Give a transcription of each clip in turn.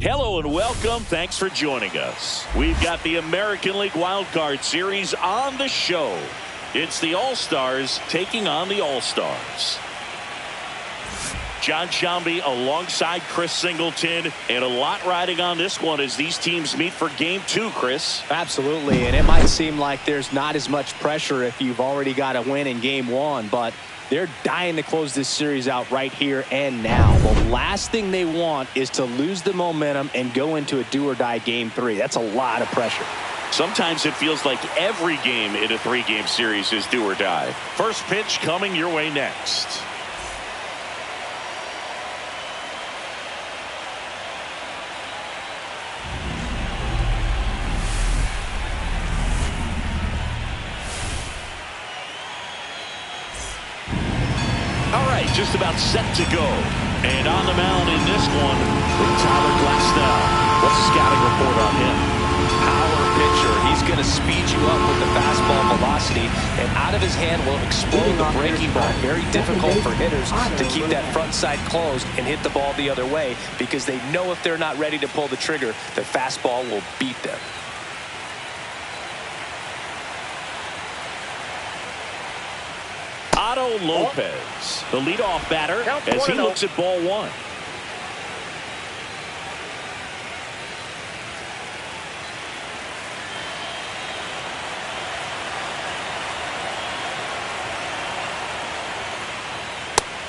Hello and welcome. Thanks for joining us. We've got the American League Wild Card Series on the show. It's the All-Stars taking on the All-Stars. Jon Sciambi alongside Chris Singleton, and a lot riding on this one as these teams meet for Game 2, Chris. Absolutely, and it might seem like there's not as much pressure if you've already got a win in Game 1, but they're dying to close this series out right here and now. The last thing they want is to lose the momentum and go into a do-or-die Game 3. That's a lot of pressure. Sometimes it feels like every game in a 3-game series is do or die. First pitch coming your way next. Just about set to go. And on the mound in this one, Tyler Glasnow. What's the scouting report on him? Power pitcher. He's going to speed you up with the fastball velocity, and out of his hand will explode the breaking ball. Very difficult for hitters to keep that front side closed and hit the ball the other way, because they know if they're not ready to pull the trigger, the fastball will beat them. Otto Lopez, the leadoff batter, as he looks at ball one.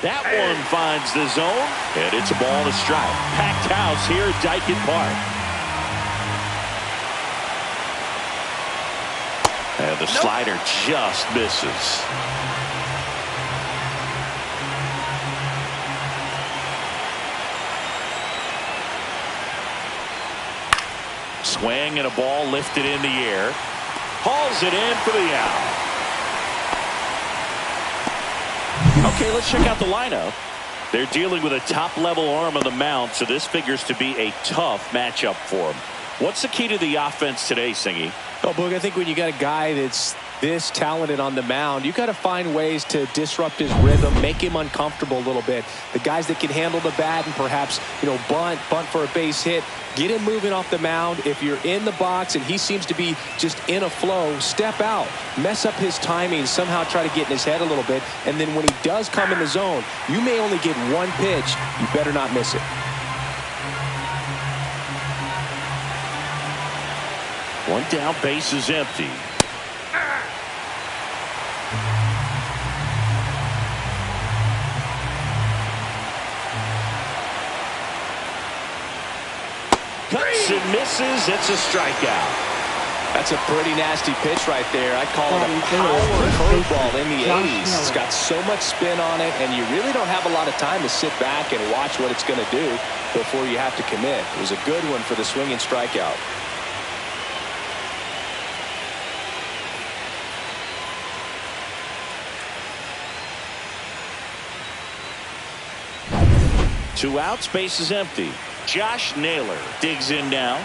That one finds the zone, and it's a ball to strike. Packed house here at Daikin Park. And the slider just misses. Swing and a ball lifted in the air. Hauls it in for the out. Okay, let's check out the lineup. They're dealing with a top-level arm on the mound, so this figures to be a tough matchup for them. What's the key to the offense today, Singy? Oh, Boog, I think when you got a guy that's this talented on the mound, you got to find ways to disrupt his rhythm, make him uncomfortable a little bit. The guys that can handle the bat and perhaps, bunt for a base hit, get him moving off the mound. If you're in the box and he seems to be just in a flow, step out, mess up his timing, somehow try to get in his head a little bit, and then when he does come in the zone, you may only get one pitch. You better not miss it. One down, base is empty. Cuts and misses. It's a strikeout. That's a pretty nasty pitch right there. I'd call it a power curveball in the 80s. It's got so much spin on it, and you really don't have a lot of time to sit back and watch what it's going to do before you have to commit. It was a good one for the swinging strikeout. Two outs, base is empty. Josh Naylor digs in now.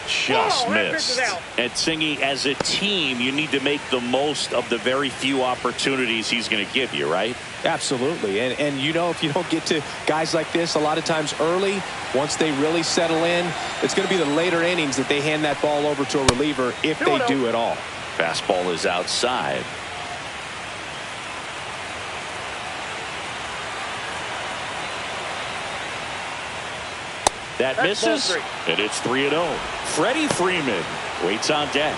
Just missed. And Singy, as a team, you need to make the most of the very few opportunities he's going to give you, right? Absolutely. And if you don't get to guys like this a lot of times early, once they really settle in, it's going to be the later innings that they hand that ball over to a reliever if they do at all. Fastball is outside. That misses, and it's 3-0. Freddie Freeman waits on deck.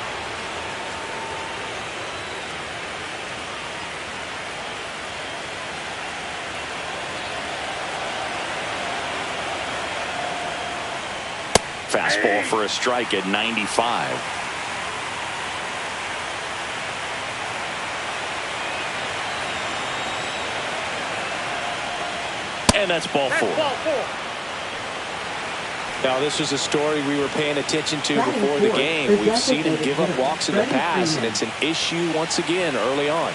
Fastball for a strike at 95. And that's ball four. Now, this was a story we were paying attention to before the game. We've seen him give up walks in the past, and it's an issue once again early on.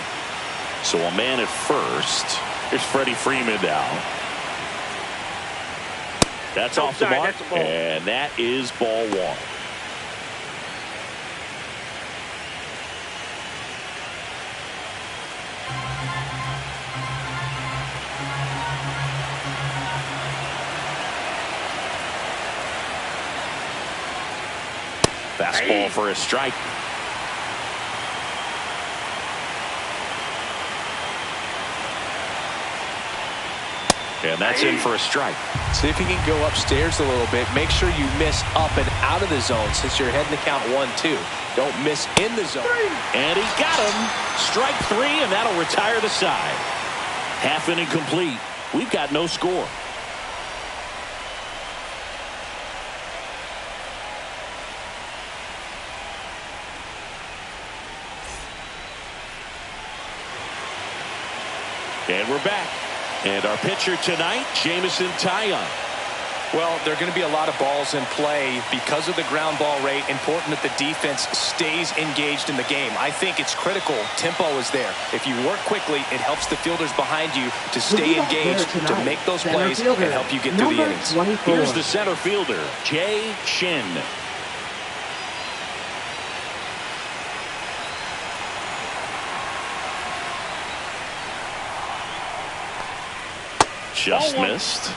So a man at first. Here's Freddie Freeman now. That's off the mark, and that is ball one. fastball for a strike. And that's in for a strike. See if you can go upstairs a little bit. Make sure you miss up and out of the zone since you're heading to count 1-2. Don't miss in the zone. And he got him. Strike 3, and that'll retire the side. Half inning complete. We've got no score. And we're back. And our pitcher tonight, Jameson Taillon. Well, there are going to be a lot of balls in play because of the ground ball rate. Important that the defense stays engaged in the game. I think it's critical. Tempo is there. If you work quickly, it helps the fielders behind you to stay engaged, to make those plays, and help you get through the innings. 24. Here's the center fielder, Jay Shin. Just missed.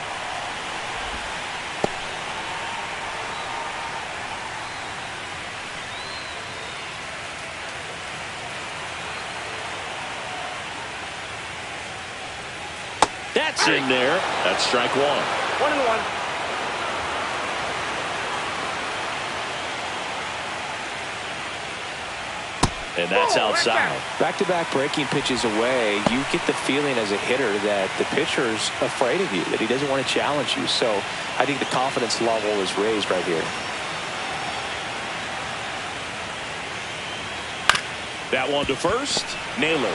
That's in there. That's strike 1. 1-1. And that's outside. Back-to-back breaking pitches away, you get the feeling as a hitter that the pitcher's afraid of you, that he doesn't want to challenge you. So I think the confidence level is raised right here. That one to first. Naylor.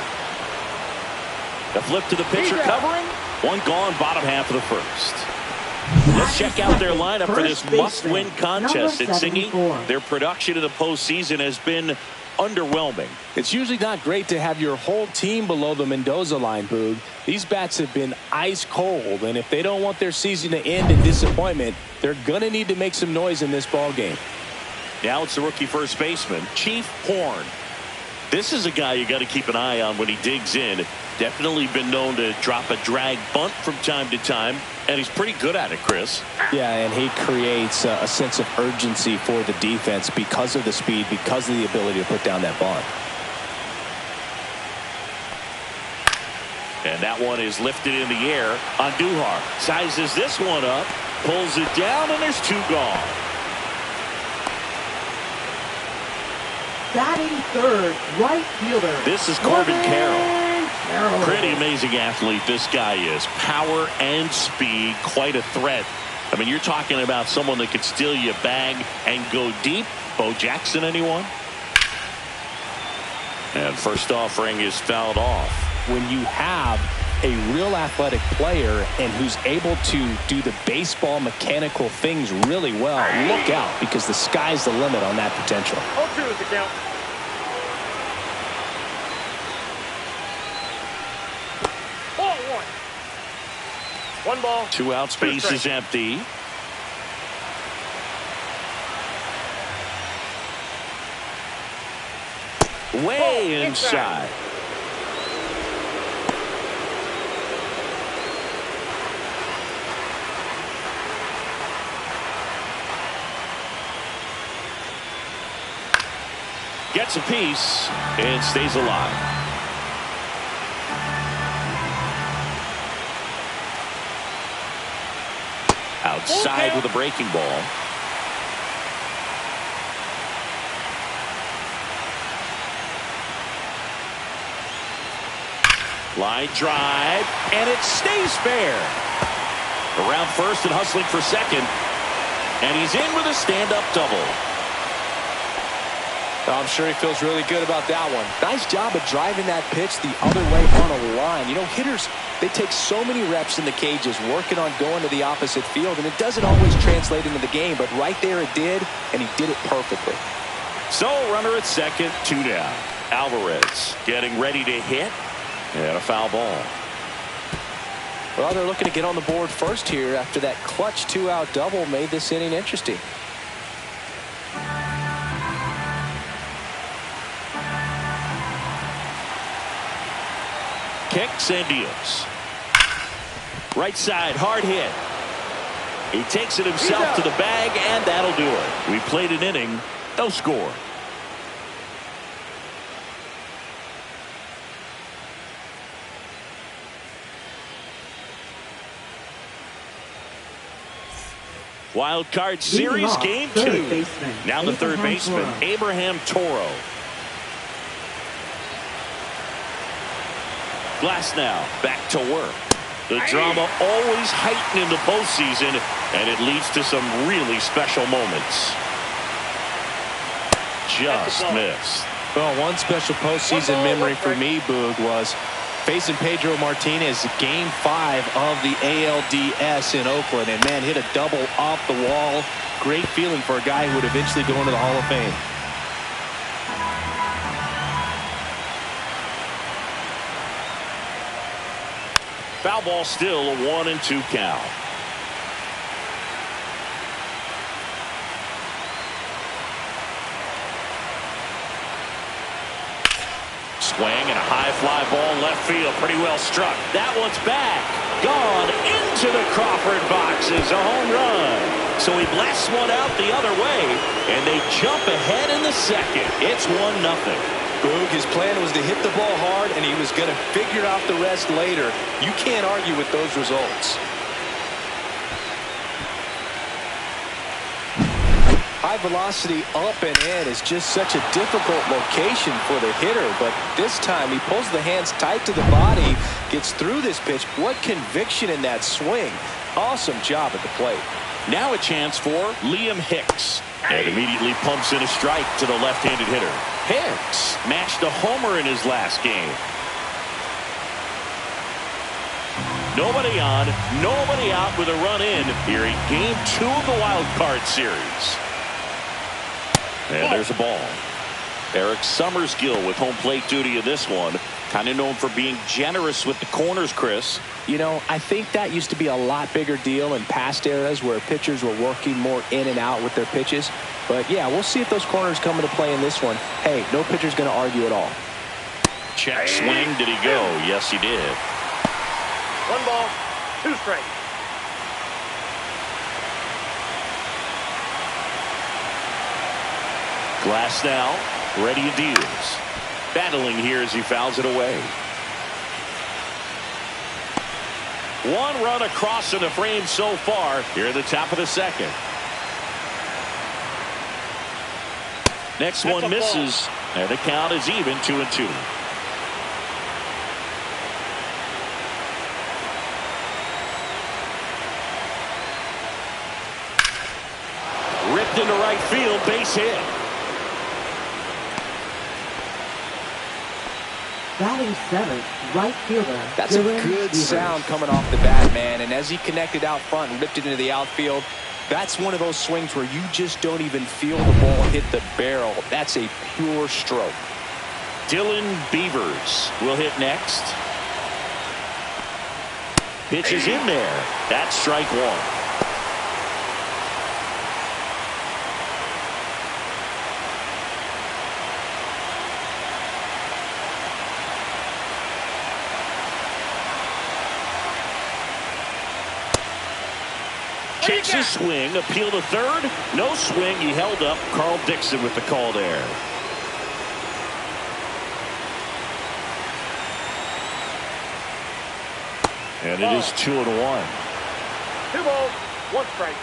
The flip to the pitcher covering. One gone, bottom half of the first. Let's check out their lineup for this must-win contest. It's singing. Their production in the postseason has been underwhelming. It's usually not great to have your whole team below the Mendoza line, Boog. These bats have been ice cold, and if they don't want their season to end in disappointment, they're going to need to make some noise in this ball game. Now it's the rookie first baseman, Chief Horn. This is a guy you got to keep an eye on when he digs in. Definitely been known to drop a drag bunt from time to time, and he's pretty good at it, Chris. Yeah, and he creates a sense of urgency for the defense because of the speed, because of the ability to put down that bunt. And that one is lifted in the air. Andujar sizes this one up, pulls it down, and there's 2 gone. Batting third, right fielder. This is Corbin Carroll. Pretty amazing athlete this guy is. Power and speed, quite a threat. I mean, you're talking about someone that could steal you a bag and go deep. Bo Jackson, anyone? And first offering is fouled off. When you have a real athletic player and who's able to do the baseball mechanical things really well, look out, because the sky's the limit on that potential. 0-2 is the count. 1 ball. 2 outs, base is empty. Way inside. Gets a piece and stays alive. Outside with a breaking ball. Line drive, and it stays fair. Around first and hustling for second. And he's in with a stand-up double. I'm sure he feels really good about that one. Nice job of driving that pitch the other way on a line. You know, hitters, they take so many reps in the cages working on going to the opposite field, and it doesn't always translate into the game, but right there it did, and he did it perfectly. So, runner at second, 2 down. Alvarez getting ready to hit, and a foul ball. Well, they're looking to get on the board first here after that clutch 2-out double made this inning interesting. Kicks and deals. Right side, hard hit. He takes it himself to the bag, and that'll do it. We played an inning. No score. Wild card series game 2. Now the third baseman, Abraham Toro. Glasnow back to work. The drama always heightened in the postseason, and it leads to some really special moments. Just missed. Well, one special postseason memory for me, Boog, was facing Pedro Martinez game 5 of the ALDS in Oakland, and man, hit a double off the wall. Great feeling for a guy who would eventually go into the Hall of Fame. Foul ball, still a 1-2 count. Swing and a high fly ball left field, pretty well struck. That one's back, gone into the Crawford box is a home run. So he blasts one out the other way, and they jump ahead in the second. It's 1-0. Boog, his plan was to hit the ball hard, and he was going to figure out the rest later. You can't argue with those results. High velocity up and in is just such a difficult location for the hitter, but this time he pulls the hands tight to the body, gets through this pitch. What conviction in that swing. Awesome job at the plate. Now a chance for Liam Hicks. And immediately pumps in a strike to the left-handed hitter. Hicks matched a homer in his last game. Nobody on, nobody out with a run in here in game 2 of the wild card series. And there's a ball. Eric Summersgill with home plate duty in this one. Kind of known for being generous with the corners, Chris. You know, I think that used to be a lot bigger deal in past eras where pitchers were working more in and out with their pitches. But yeah, we'll see if those corners come into play in this one. Hey, no pitcher's going to argue at all. Check swing. Did he go? Yes, he did. 1 ball, 2 strikes. Glasnow ready and deals. Battling here as he fouls it away. 1 run across in the frame so far here at the top of the second. Next one misses, and the count is even 2-2. Ripped into right field, base hit. Batting 7th, right fielder. That's a good sound coming off the bat, man. And as he connected out front and ripped it into the outfield, that's one of those swings where you just don't even feel the ball hit the barrel. That's a pure stroke. Dylan Beavers will hit next. Pitch is in there. That's strike 1. Takes a swing, appeal to third. No swing. He held up. Carl Dixon with the call there. And it is 2-1. 2 balls, 1 strike.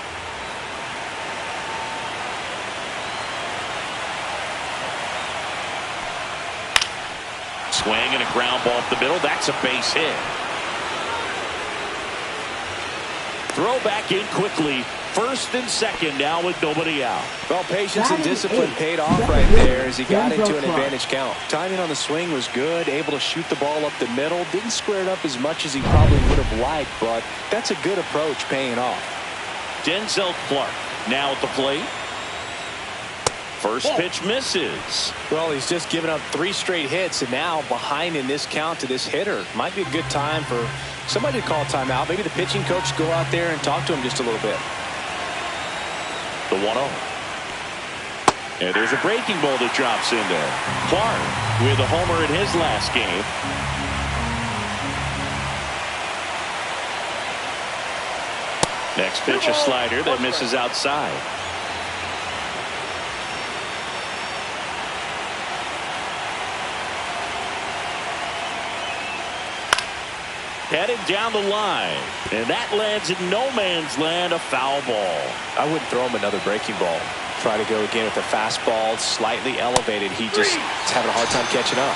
Swing and a ground ball up the middle. That's a base hit. Throw back in quickly. First and second now with nobody out. Well, patience and discipline paid off right there as he got into an advantage count. Timing on the swing was good, able to shoot the ball up the middle. Didn't square it up as much as he probably would have liked, but that's a good approach paying off. Denzel Clark now at the plate. First pitch misses. Well, he's just given up 3 straight hits, and now behind in this count to this hitter. Might be a good time for somebody to call timeout. Maybe the pitching coach go out there and talk to him just a little bit. The 1-0. And there's a breaking ball that drops in there. Clark with a homer in his last game. Next pitch, a slider that misses outside. Headed down the line. And that lands in no man's land, a foul ball. I wouldn't throw him another breaking ball. Try to go again with the fastball, slightly elevated. He just is having a hard time catching up.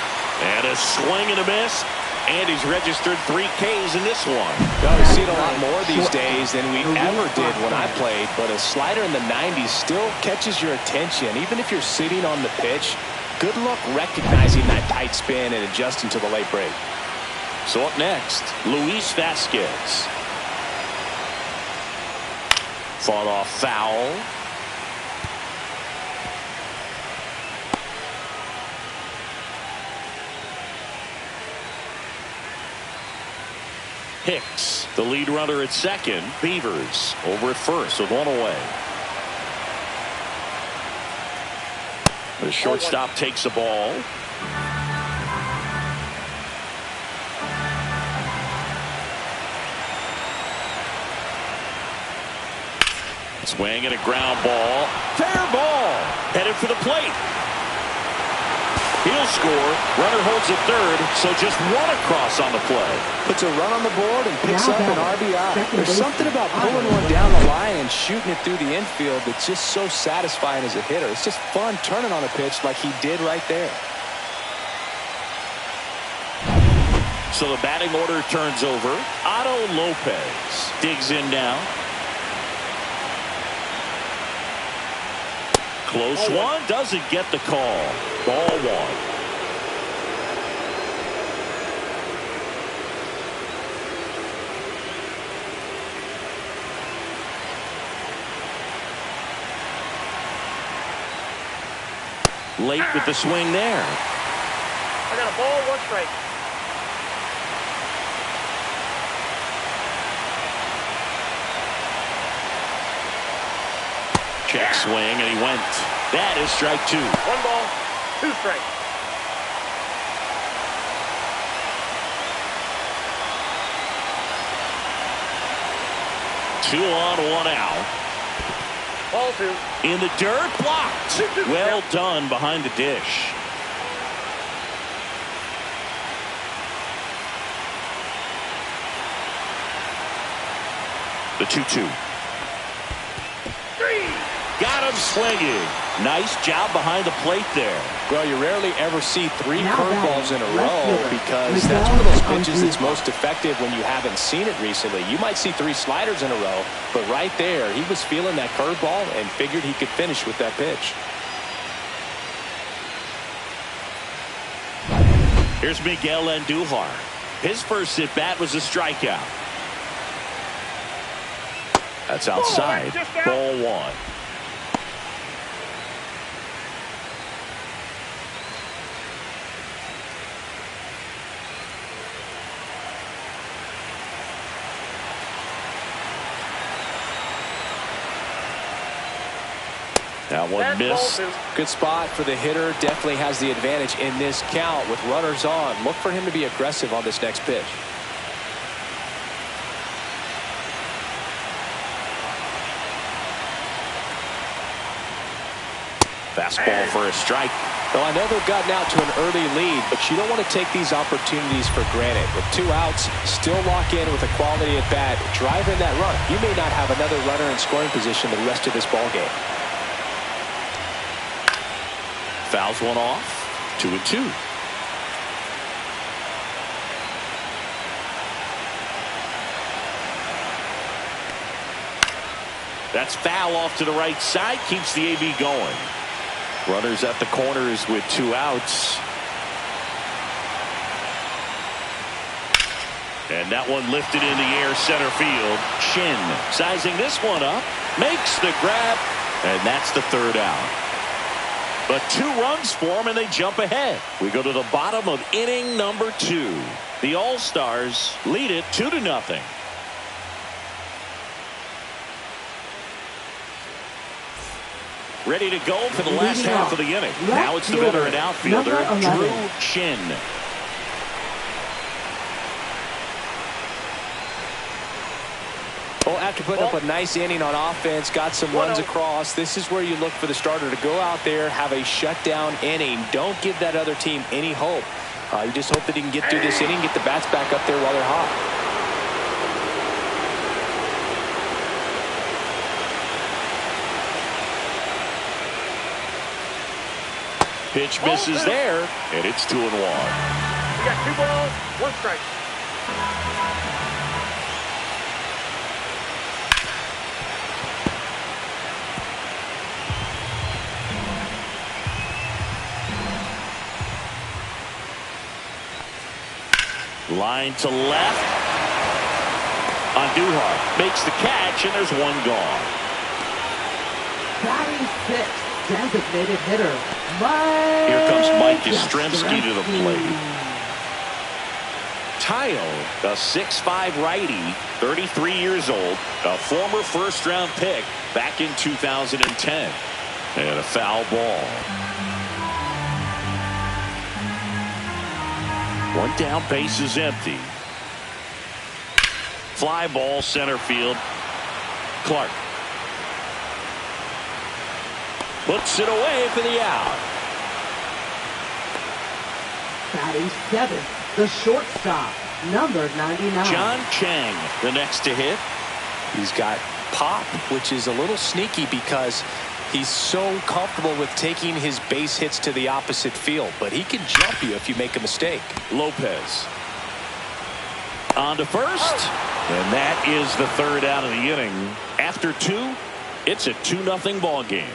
And a swing and a miss. And he's registered 3 Ks in this one. Well, we see it a lot more these days than we ever did when I played, but a slider in the 90s still catches your attention. Even if you're sitting on the pitch, good luck recognizing that tight spin and adjusting to the late break. So up next, Luis Vasquez. Fought off foul. Hicks, the lead runner at second. Beavers over at first with 1 away. The shortstop takes the ball. Swing and a ground ball. Fair ball. Headed for the plate. He'll score. Runner holds at third, so just 1 across on the play. Puts a run on the board and picks up an RBI. There's something about pulling one down the line and shooting it through the infield that's just so satisfying as a hitter. It's just fun turning on a pitch like he did right there. So the batting order turns over. Otto Lopez digs in now. Close one, doesn't get the call. Ball 1. Late with the swing there. I got a ball, 1 strike. Check swing, and he went. That is strike 2. 1 ball, 2 strikes. Two on, 1 out. Ball 2. In the dirt, blocked. Well done behind the dish. The 2-2. Got him swinging. Nice job behind the plate there. Well, you rarely ever see 3 curveballs in a row because that's one of those pitches that's most effective when you haven't seen it recently. You might see 3 sliders in a row, but right there, he was feeling that curveball and figured he could finish with that pitch. Here's Miguel Andujar. His first at-bat was a strikeout. That's outside. Ball 1. That one missed. Good spot for the hitter. Definitely has the advantage in this count with runners on. Look for him to be aggressive on this next pitch. Fastball for a strike. Well, I know they've gotten out to an early lead, but you don't want to take these opportunities for granted. With 2 outs, still lock in with a quality at bat. Drive in that run. You may not have another runner in scoring position the rest of this ball game. Fouls one off. 2-2. That's foul off to the right side. Keeps the AB going. Runners at the corners with 2 outs. And that one lifted in the air center field. Shin sizing this one up. Makes the grab. And that's the 3rd out. But 2 runs for them, and they jump ahead. We go to the bottom of inning number 2. The All-Stars lead it 2-0. Ready to go for the last half of the inning. Now it's the veteran outfielder, Drew Shin. Well, after putting up a nice inning on offense, got some runs across, this is where you look for the starter to go out there, have a shutdown inning. Don't give that other team any hope. You just hope that he can get through this inning, get the bats back up there while they're hot. Pitch misses there, and it's 2-1. You got 2 balls, 1 strike. Line to left. Andujar makes the catch, and there's 1 gone. Batting 6th, designated hitter, Mike. Here comes Mike Yastrzemski to the plate. Tayo, a 6'5" righty, 33 years old, a former first-round pick back in 2010. And a foul ball. 1 down, base is empty. Fly ball, center field. Clark puts it away for the out. Batting 7th, the shortstop, number 99. John Chang, the next to hit. He's got pop, which is a little sneaky because he's so comfortable with taking his base hits to the opposite field, but he can jump you if you make a mistake. Lopez on to first, and that is the 3rd out of the inning. After 2, it's a 2-0 ball game.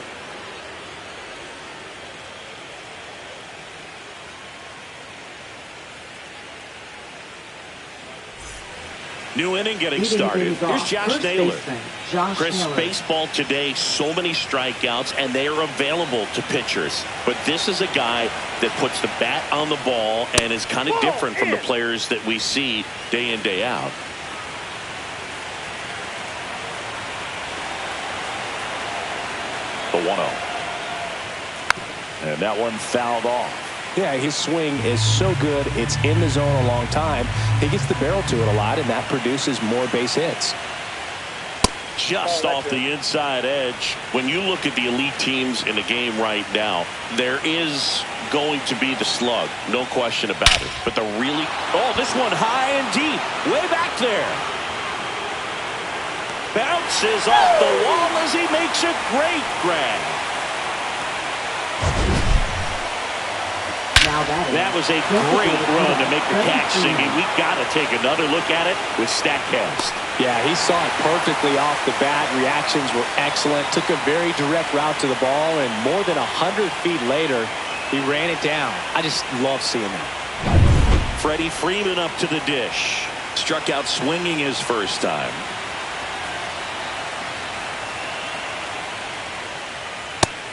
New inning getting started. Here's Josh Naylor. Chris, baseball today, so many strikeouts, and they are available to pitchers. But this is a guy that puts the bat on the ball and is kind of different from the players that we see day in, day out. The 1-0. And that one fouled off. Yeah, his swing is so good. It's in the zone a long time. He gets the barrel to it a lot, and that produces more base hits. Just off the inside edge. When you look at the elite teams in the game right now, there is going to be the slug. No question about it. But the really... Oh, this one high and deep. Way back there. Bounces off the wall as he makes a great grab. That was a great run to make the catch, Siggy. We've got to take another look at it with StatCast. Yeah, he saw it perfectly off the bat. Reactions were excellent. Took a very direct route to the ball, and more than 100 feet later, he ran it down. I just love seeing that. Freddie Freeman up to the dish. Struck out swinging his first time.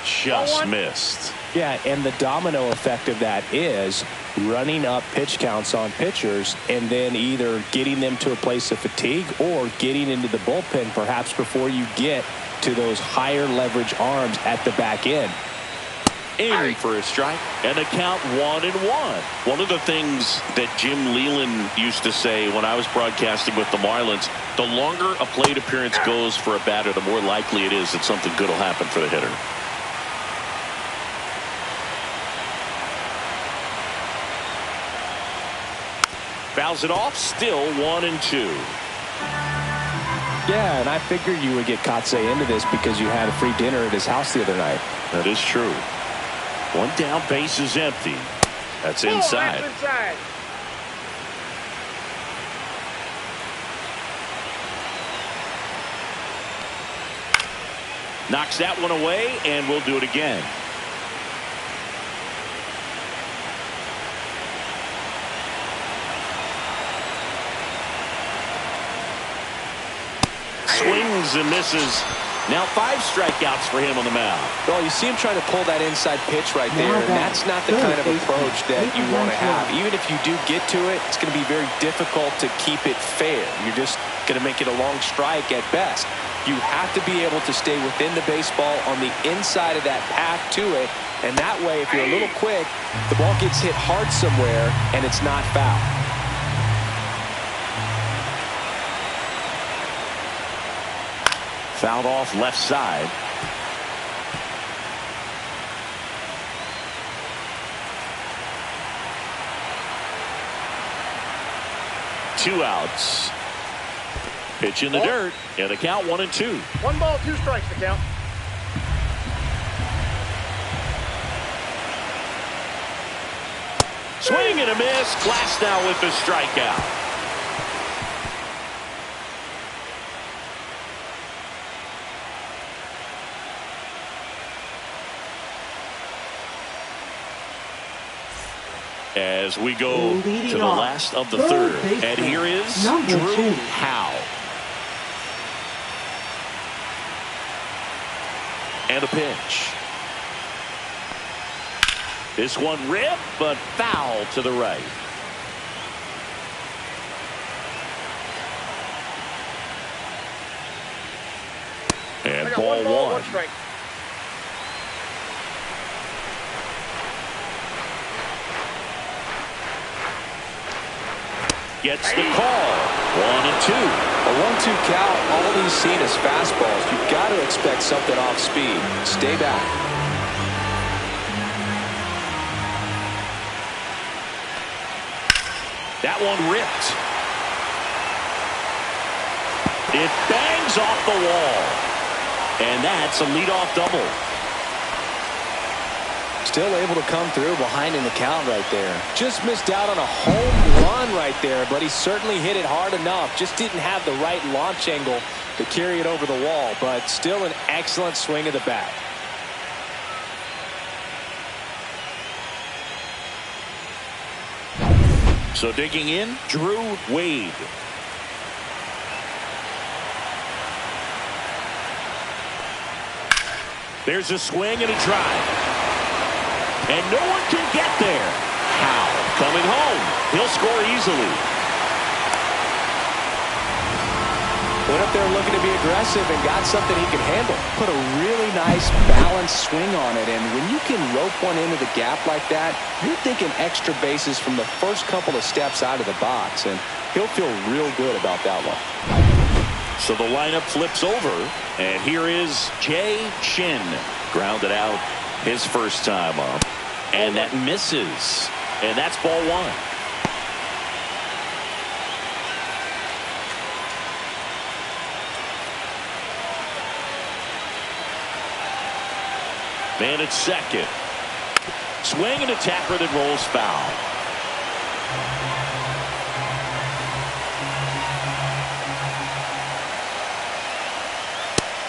Just missed. Yeah, and the domino effect of that is running up pitch counts on pitchers and then either getting them to a place of fatigue or getting into the bullpen perhaps before you get to those higher leverage arms at the back end. In for a strike, and the count 1-1. One of the things that Jim Leyland used to say when I was broadcasting with the Marlins, the longer a plate appearance goes for a batter, the more likely it is that something good will happen for the hitter. Fouls it off, still 1-2. Yeah, and I figured you would get Kotsay into this because you had a free dinner at his house the other night. That is true. 1 down, base is empty. That's inside. That's inside. Knocks that one away, and we'll do it again. Swings and misses. Now 5 strikeouts for him on the mound. Well, you see him trying to pull that inside pitch right there, and that's not the kind of approach that you want to have. Even if you do get to it, it's going to be very difficult to keep it fair. You're just going to make it a long strike at best. You have to be able to stay within the baseball on the inside of that path to it, and that way, if you're a little quick, the ball gets hit hard somewhere, and it's not foul. Fouled off left side. Two outs. Pitch in the dirt, and the count 1-2. 1 ball, 2 strikes, the count. Swing and a miss. Glasnow with the strikeout. As we go to the last of the third. And here is Drew Howe. And a pitch. This one ripped, but foul to the right. And ball one. Strike. Gets the call. 1-2. A 1-2 count. All he's seen is fastballs. You've got to expect something off speed. Stay back. That one ripped. It bangs off the wall. And that's a leadoff double. Still able to come through behind in the count right there. Just missed out on a home run right there, but he certainly hit it hard enough. Just didn't have the right launch angle to carry it over the wall, but still an excellent swing of the bat. So digging in, Drew Wade. There's a swing and a drive. And no one can get there. Howe coming home. He'll score easily. Went up there looking to be aggressive and got something he can handle. Put a really nice balanced swing on it, and when you can rope one into the gap like that, you're thinking extra bases from the first couple of steps out of the box, and he'll feel real good about that one. So the lineup flips over, and here is Jay Chin. Grounded out his first time up, and that misses, and that's ball one. Man at second. Swing and attacker that rolls foul.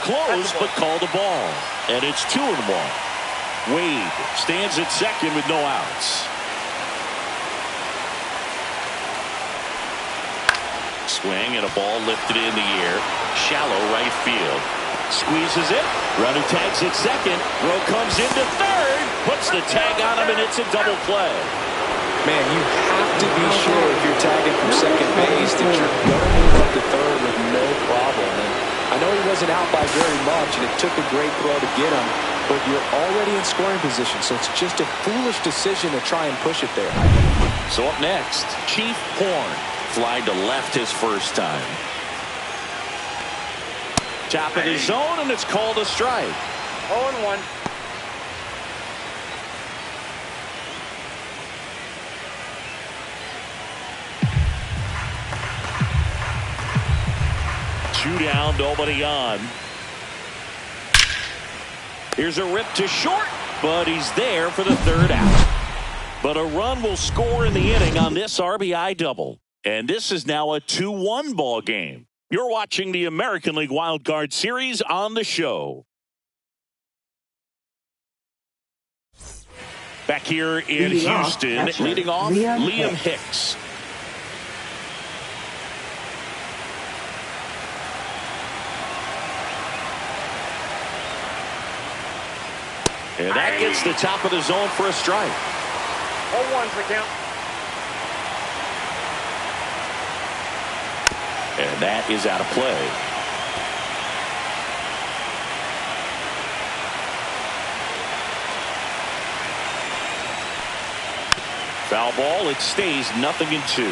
Close, but called a ball. And it's 2-1. Wade stands at second with no outs. Swing and a ball lifted in the air. Shallow right field. Squeezes it. Runner tags at second. Rowe comes into third. Puts the tag on him, and it's a double play. Man, you have to be sure if you're tagging from second base that you're going to move up to third with no problem. And I know he wasn't out by very much, and it took a great throw to get him, but you're already in scoring position, so it's just a foolish decision to try and push it there. So up next, Chief Horn. Flied to left his first time. Top of the zone, and it's called a strike. 0-1. Two down, nobody on. Here's a rip to short, but he's there for the third out. But a run will score in the inning on this RBI double. And this is now a 2-1 ball game. You're watching the American League Wild Card Series on the show. Back here in Houston, leading off, Liam Hicks. And that gets the top of the zone for a strike. 0-1's the count. And that is out of play. Foul ball. It stays 0-2.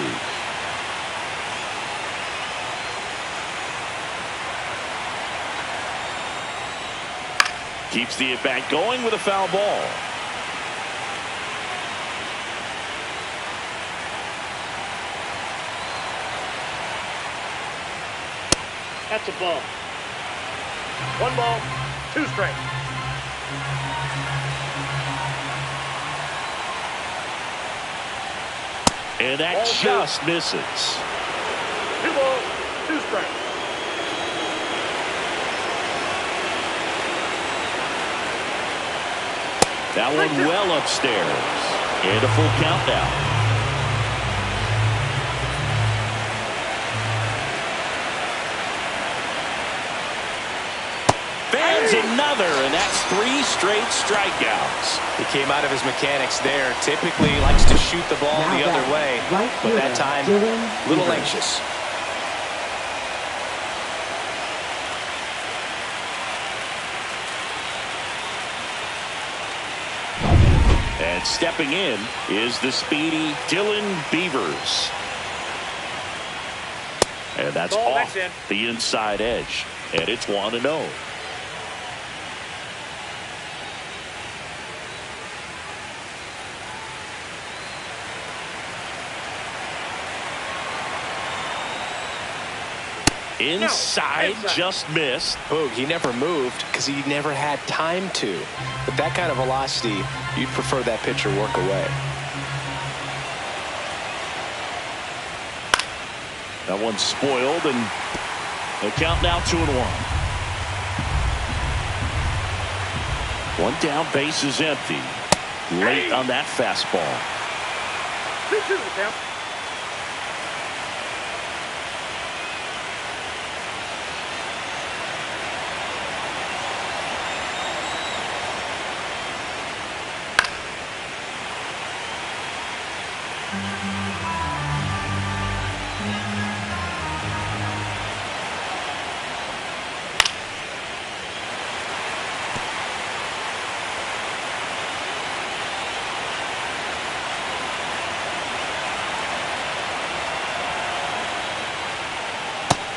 Keeps the at-bat going with a foul ball. That's a ball. 1 ball, 2 strikes. And that Ball just two. misses. 2 balls, 2 strikes. That one well upstairs. And a full count now. Fans another, and that's 3 straight strikeouts. He came out of his mechanics there. Typically likes to shoot the ball Now the other way, right but that time a little Beavers. anxious. And stepping in is the speedy Dylan Beavers. And that's Ball off back in. the inside edge. And it's 1-0. Inside, just missed. Boog, he never moved because he never had time to. But that kind of velocity, you'd prefer that pitcher work away. That one's spoiled, and the count now 2-1. One down, base is empty. Late on that fastball. 2-2 the count.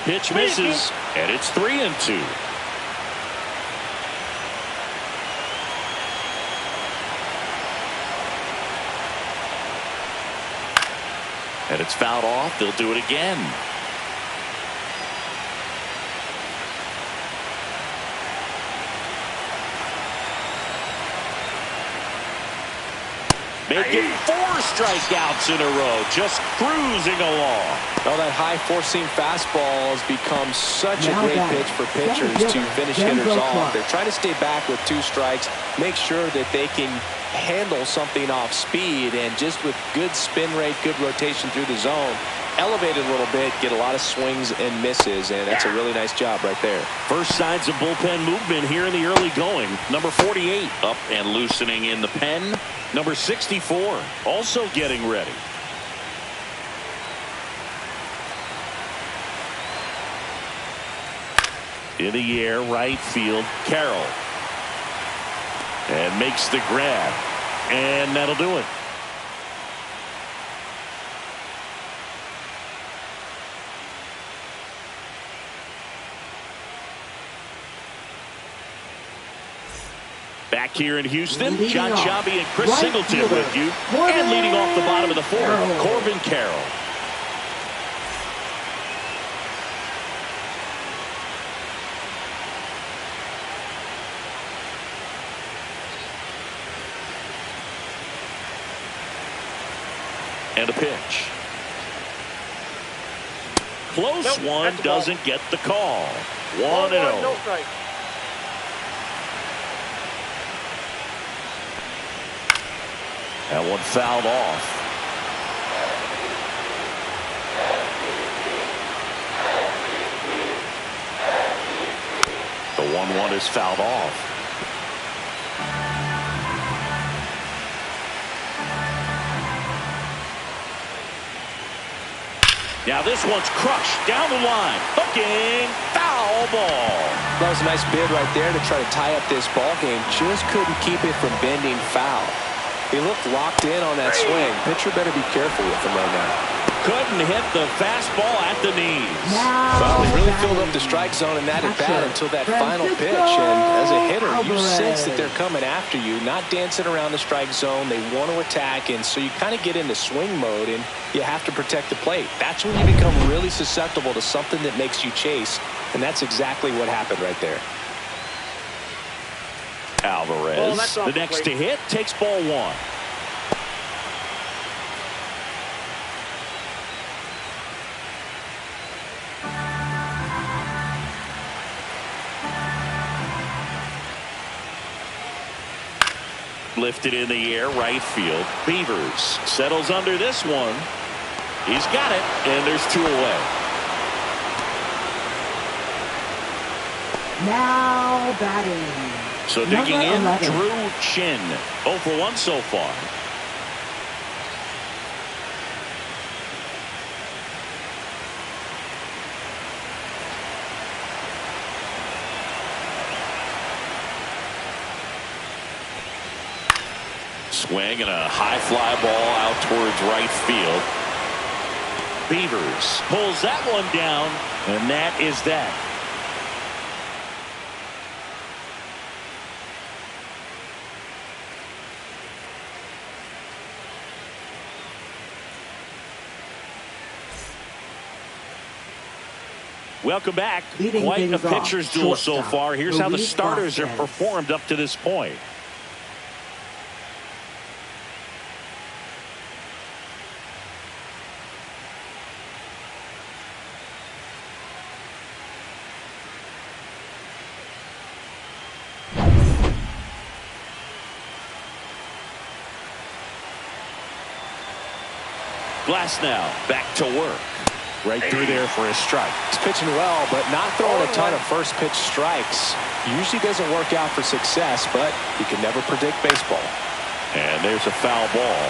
Pitch misses, and it's 3-2. And it's fouled off. They'll do it again. Making 4 strikeouts in a row, just cruising along. Well, that high four-seam fastball has become such Now a great back. pitch for pitchers to finish Denver hitters off. Clark. They're trying to stay back with 2 strikes, make sure that they can handle something off speed, and just with good spin rate, good rotation through the zone, elevate it a little bit, get a lot of swings and misses, and that's a really nice job right there. First signs of bullpen movement here in the early going. Number 48 up and loosening in the pen. Number 64 also getting ready. In the air, right field, Carroll. And makes the grab. And that'll do it. Back here in Houston, Leading John off, Chabi and Chris right Singleton fielder, with you. Corbin And leading off the bottom of the 4th, Carroll. Corbin Carroll. And a pitch. Close Nope, one, that's a ball. doesn't get the call. 1-0. 1-1, no strike. That one fouled off. The 1-1 is fouled off. Now this one's crushed down the line. Hooking, foul ball. That was a nice bid right there to try to tie up this ball game. Just couldn't keep it from bending foul. He looked locked in on that swing. Pitcher better be careful with him right now. Couldn't hit the fastball at the knees. Well, they really filled up the strike zone in that at bat until that final pitch. And as a hitter, you sense that they're coming after you, not dancing around the strike zone. They want to attack, and so you kind of get into swing mode, and you have to protect the plate. That's when you become really susceptible to something that makes you chase, and that's exactly what happened right there. Alvarez, that's off the the next plate. to hit, takes ball 1. Lifted in the air, right field. Beavers settles under this one. He's got it, and there's 2 away. Now batting. So digging in, 11. Drew Chin. 0 for 1 so far. Swing and a high fly ball out towards right field. Beavers pulls that one down, and that is that. Welcome back. Leading Quite a things off, pitcher's duel so shortstop, far. Here's how the Luis starters have Vasquez. performed up to this point. Glasnow back to work. Right through there for a strike. He's pitching well, but not throwing a ton of first pitch strikes. Usually doesn't work out for success, but you can never predict baseball. And there's a foul ball.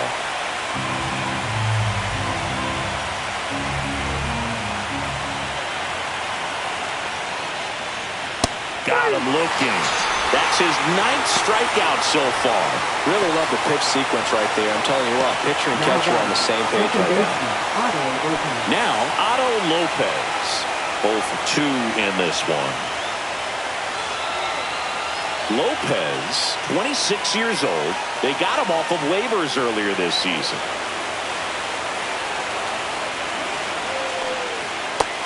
Got him looking. That's his 9th strikeout so far. Really love the pitch sequence right there. I'm telling you what, pitcher and catcher are on the same page Second right now. baseman, Otto Lopez. Now, Otto Lopez. 0 for 2 in this one. Lopez, 26 years old. They got him off of waivers earlier this season.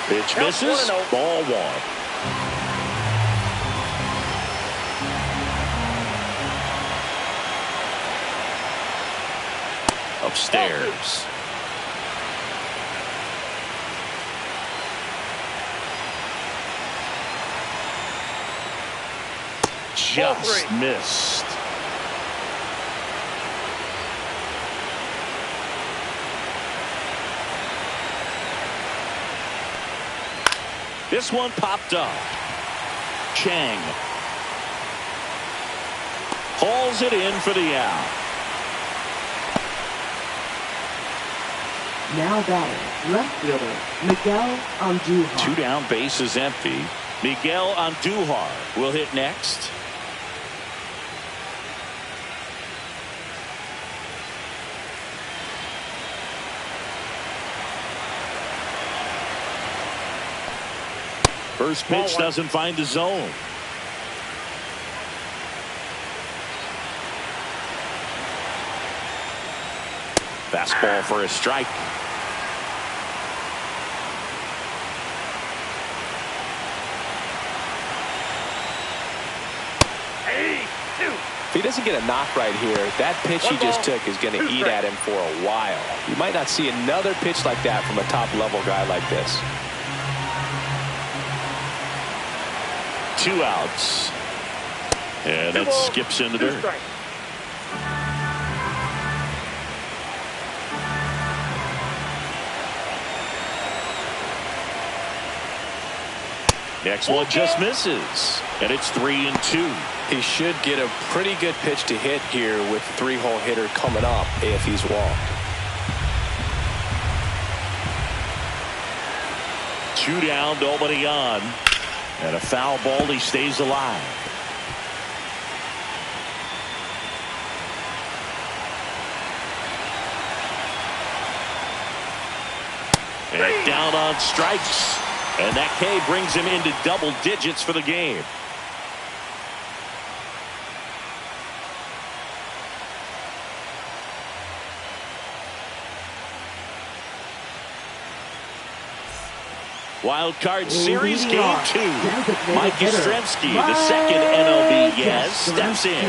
Pitch misses. Ball 1. Upstairs. Just missed. This one popped up. Chang hauls it in for the out. Now batting, left fielder, Miguel Andujar. 2 down, base is empty. Miguel Andujar will hit next. First pitch doesn't find the zone. Fastball for a strike. If he doesn't get a knock right here, that pitch he just took is going to eat at him for a while. You might not see another pitch like that from a top-level guy like this. 2 outs. And it skips into dirt. Next one just misses. And it's 3-2. He should get a pretty good pitch to hit here with the 3-hole hitter coming up if he's walked. 2 down, nobody on. And a foul ball, he stays alive. And down on strikes. And that K brings him into double digits for the game. Wild Card Series Leading Game off, 2. designated Mike hitter, Yastrzemski, the second MLB Yes, steps in.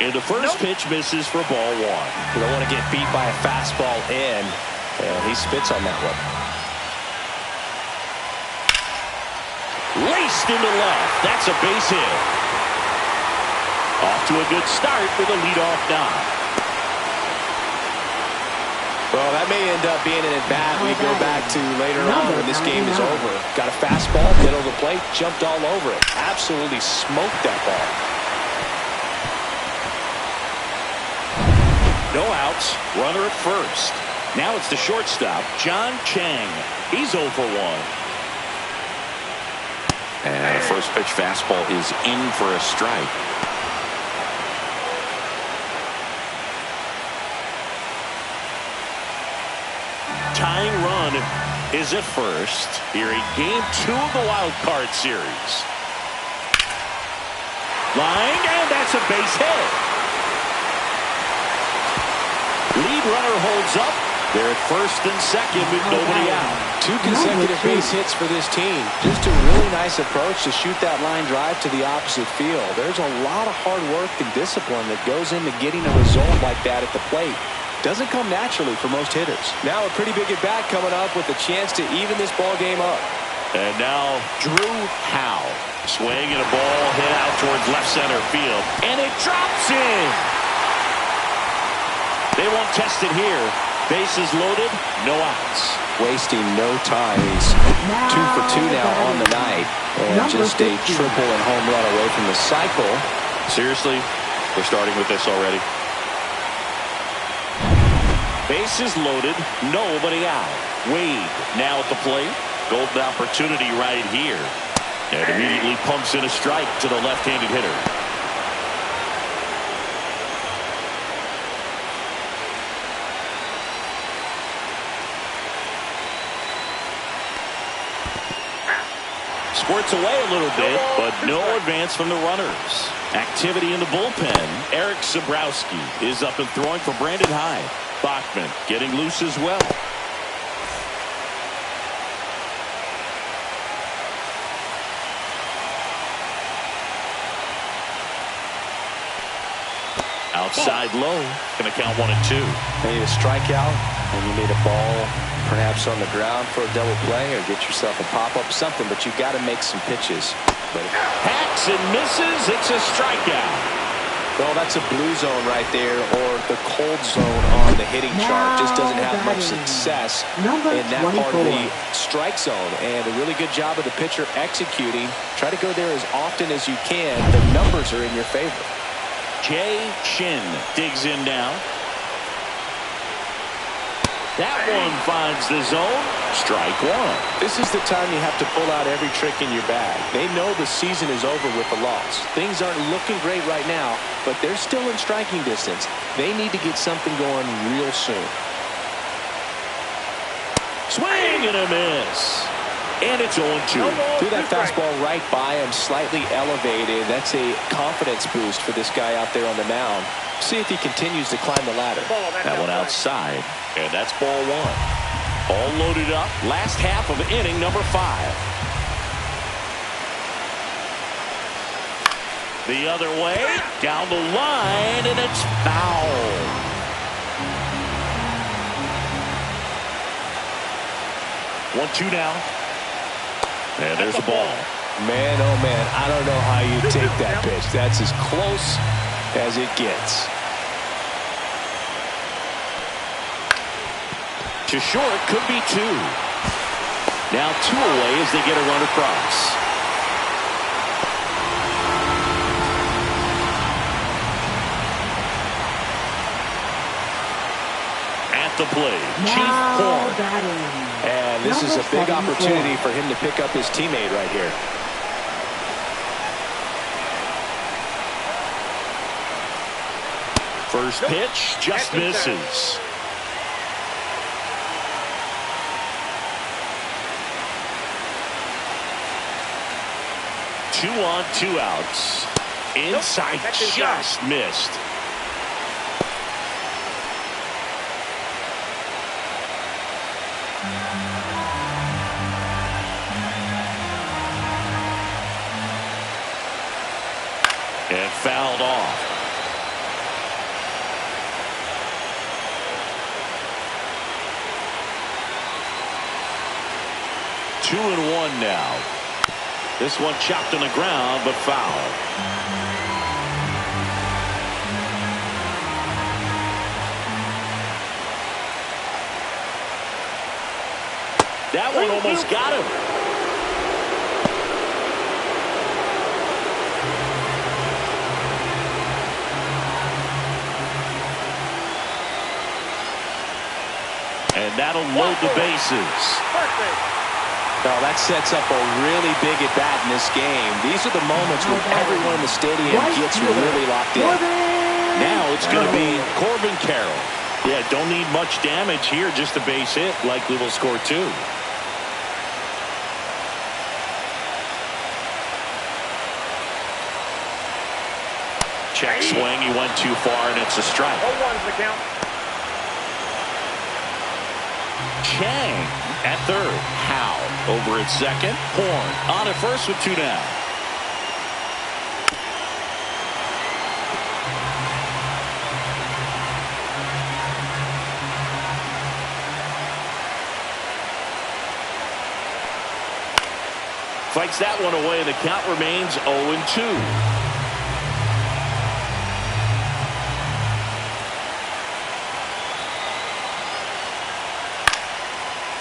And the first pitch misses for ball 1. You don't want to get beat by a fastball in, and he spits on that one. Laced into left. That's a base hit. Off to a good start with a leadoff knock. Well, that may end up being an at-bat we go back to later on when this game is over. Got a fastball, middle of the plate, jumped all over it. Absolutely smoked that ball. No outs, runner at first. Now it's the shortstop, John Chang. He's 0 for 1. And a first pitch fastball is in for a strike. Tying run is at first here in Game 2 of the Wild Card Series. Line, and that's a base hit. Lead runner holds up. They're at first and second with nobody out. 2 consecutive base hits for this team. Just a really nice approach to shoot that line drive to the opposite field. There's a lot of hard work and discipline that goes into getting a result like that at the plate. Doesn't come naturally for most hitters. Now a pretty big at-bat coming up with a chance to even this ball game up. And now Drew Howe. Swing and a ball hit out towards left center field. And it drops in. They won't test it here. Bases loaded, no outs. Wasting no time. He's 2 for 2 now on the night. And just a triple and home run away from the cycle. Seriously, we're starting with this already. Bases loaded, nobody out. Wade now at the plate. Golden opportunity right here. And immediately pumps in a strike to the left-handed hitter. Squirts away a little bit, but no advance from the runners. Activity in the bullpen. Eric Sabrowski is up and throwing for Brandon Hyde. Bachman getting loose as well. Outside low. Going to count 1 and 2. You need a strikeout, and you need a ball perhaps on the ground for a double play, or get yourself a pop-up, something, but you got to make some pitches. Hacks and misses. It's a strikeout. Well, that's a blue zone right there, or the cold zone on the hitting chart. Just doesn't have much success in that part of the strike zone. And a really good job of the pitcher executing. Try to go there as often as you can. The numbers are in your favor. Jay Shin digs in now. That one finds the zone. Strike 1. This is the time you have to pull out every trick in your bag. They know the season is over with the loss. Things aren't looking great right now, but they're still in striking distance. They need to get something going real soon. Swing and a miss. And it's 0-2. Threw that fastball right by him, slightly elevated. That's a confidence boost for this guy out there on the mound. See if he continues to climb the ladder. That one outside. And that's ball 1. All loaded up. Last half of inning number 5. The other way. Down the line. And it's foul. One-two now. And there's the ball. Man, oh man, I don't know how you take that pitch. That's as close as it gets. To short, could be 2. Now 2 away as they get a run across. At the plate, Chief Horn. And this is a big opportunity for him to pick up his teammate right here. First pitch just misses. Two on, 2 outs. Inside, just missed. And fouled off. Two and 1 now. This one chopped on the ground, but foul. That one almost got him. And that'll load the bases. Well, that sets up a really big at bat in this game. These are the moments when everyone in the stadium gets really locked in. Now it's going to be Corbin Carroll. Yeah, don't need much damage here, just a base hit. Likely will score 2. Check swing, he went too far, and it's a strike. 0-1's the count. Chang at third. Howe over at second. Horn on at first with 2 down. Fights that one away, and the count remains 0-2.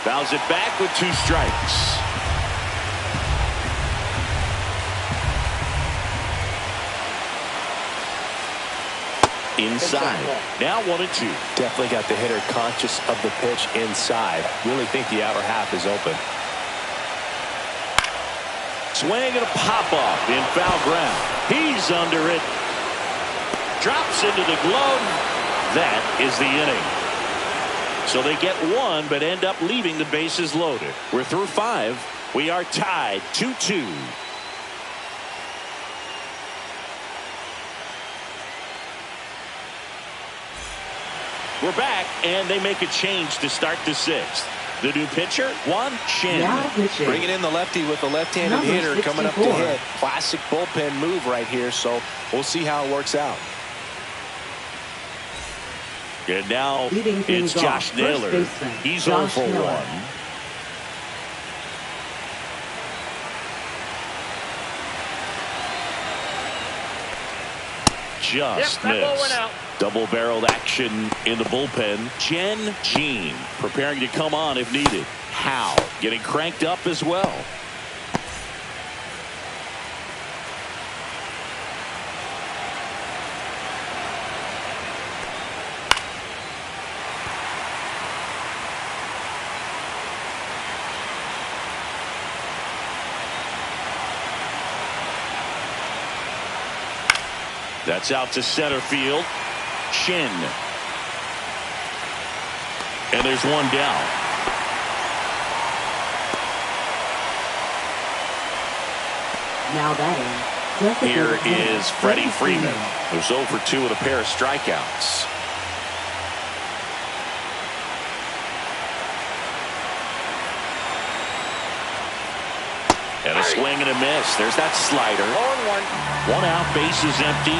Fouls it back with 2 strikes. Inside. Now 1-2. Definitely got the hitter conscious of the pitch inside. Really think the outer half is open. Swing and a pop-off in foul ground. He's under it. Drops into the glove. That is the inning. So they get 1, but end up leaving the bases loaded. We're through 5. We are tied 2-2. We're back, and they make a change to start the 6th. The new pitcher, Juan Shin. Bringing in the lefty with the left-handed hitter coming up to hit. Classic bullpen move right here, so we'll see how it works out. And now it's Josh Naylor. He's 0 for 1. Just missed. Double-barreled action in the bullpen. Chen Jean preparing to come on if needed. Howe getting cranked up as well. That's out to center field. Shin. And there's 1 down. Now batting. Here is Freddie Freeman, who's 0 for 2 with a pair of strikeouts. And a swing and a miss. There's that slider. 0-1. 1 out, bases empty.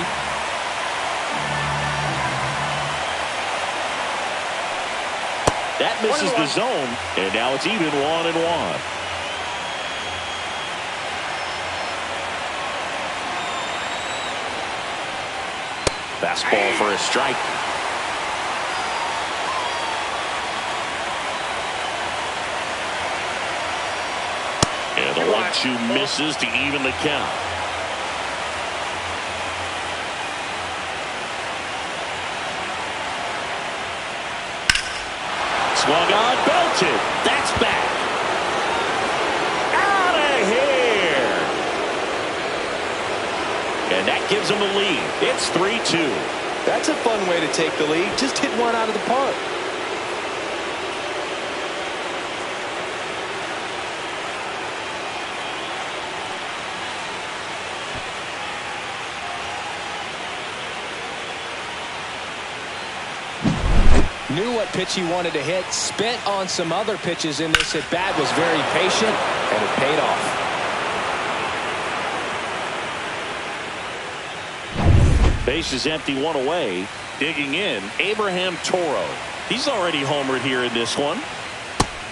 That misses the zone, and now it's even 1-1. Fastball for a strike. And the 1-2 misses to even the count. Swung on, belted. That's back. Out of here. And that gives them a lead. It's 3-2. That's a fun way to take the lead. Just hit one out of the park. Knew what pitch he wanted to hit. Spent on some other pitches in this at bat. Was very patient, and it paid off. Base is empty, 1 away. Digging in, Abraham Toro. He's already homered here in this one.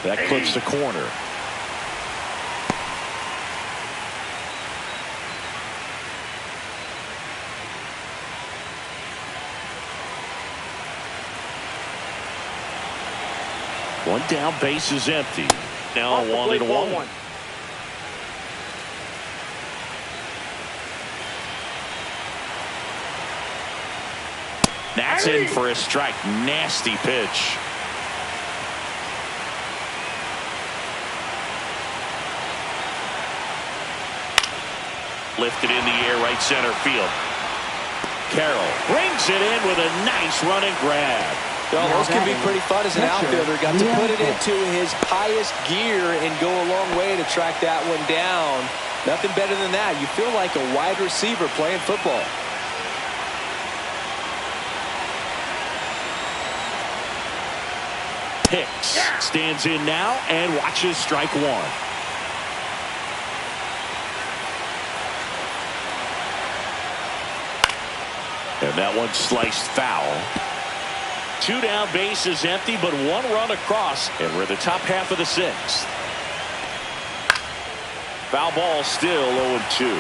That clips the corner. One down, base is empty. Now 1-1. That's in for a strike. Nasty pitch. Lifted in the air, right center field. Carroll brings it in with a nice running grab. Well, those can be pretty fun as an outfielder. Got to put it into his highest gear and go a long way to track that one down. Nothing better than that. You feel like a wide receiver playing football. Hicks stands in now and watches strike one. And that one sliced foul. Two down, base is empty, but one run across, and we're the top half of the sixth. Foul ball, still 0-2.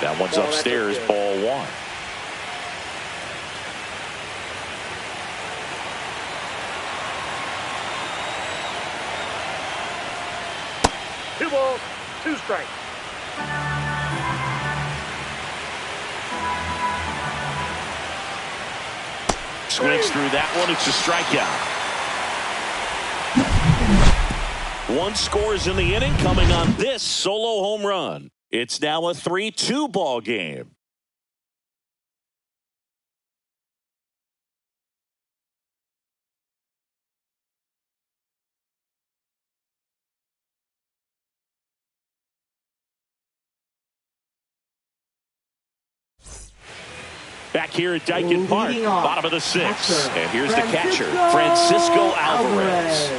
That one's upstairs, ball one. Two balls, two strikes. Swings through that one. It's a strikeout. One scores in the inning coming on this solo home run. It's now a 3-2 ball game. Back here at Dyken Park, bottom of the sixth. And here's the catcher, Francisco Alvarez.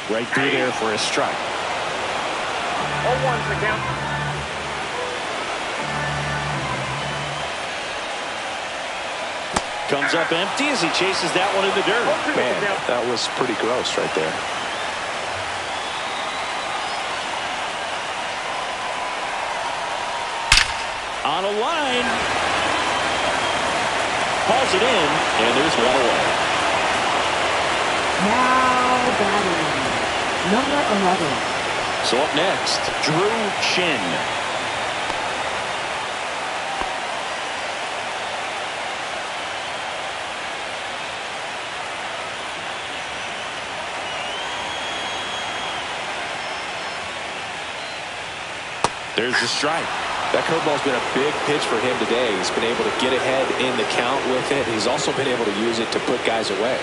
Right through there for a strike. 0-1's the count. Comes up empty as he chases that one in the dirt. Man, that was pretty gross right there. On a line. Calls it in, and there's one away. Now batting, number 11. So up next, Drew Chin. There's the strike. That curveball's been a big pitch for him today. He's been able to get ahead in the count with it. He's also been able to use it to put guys away.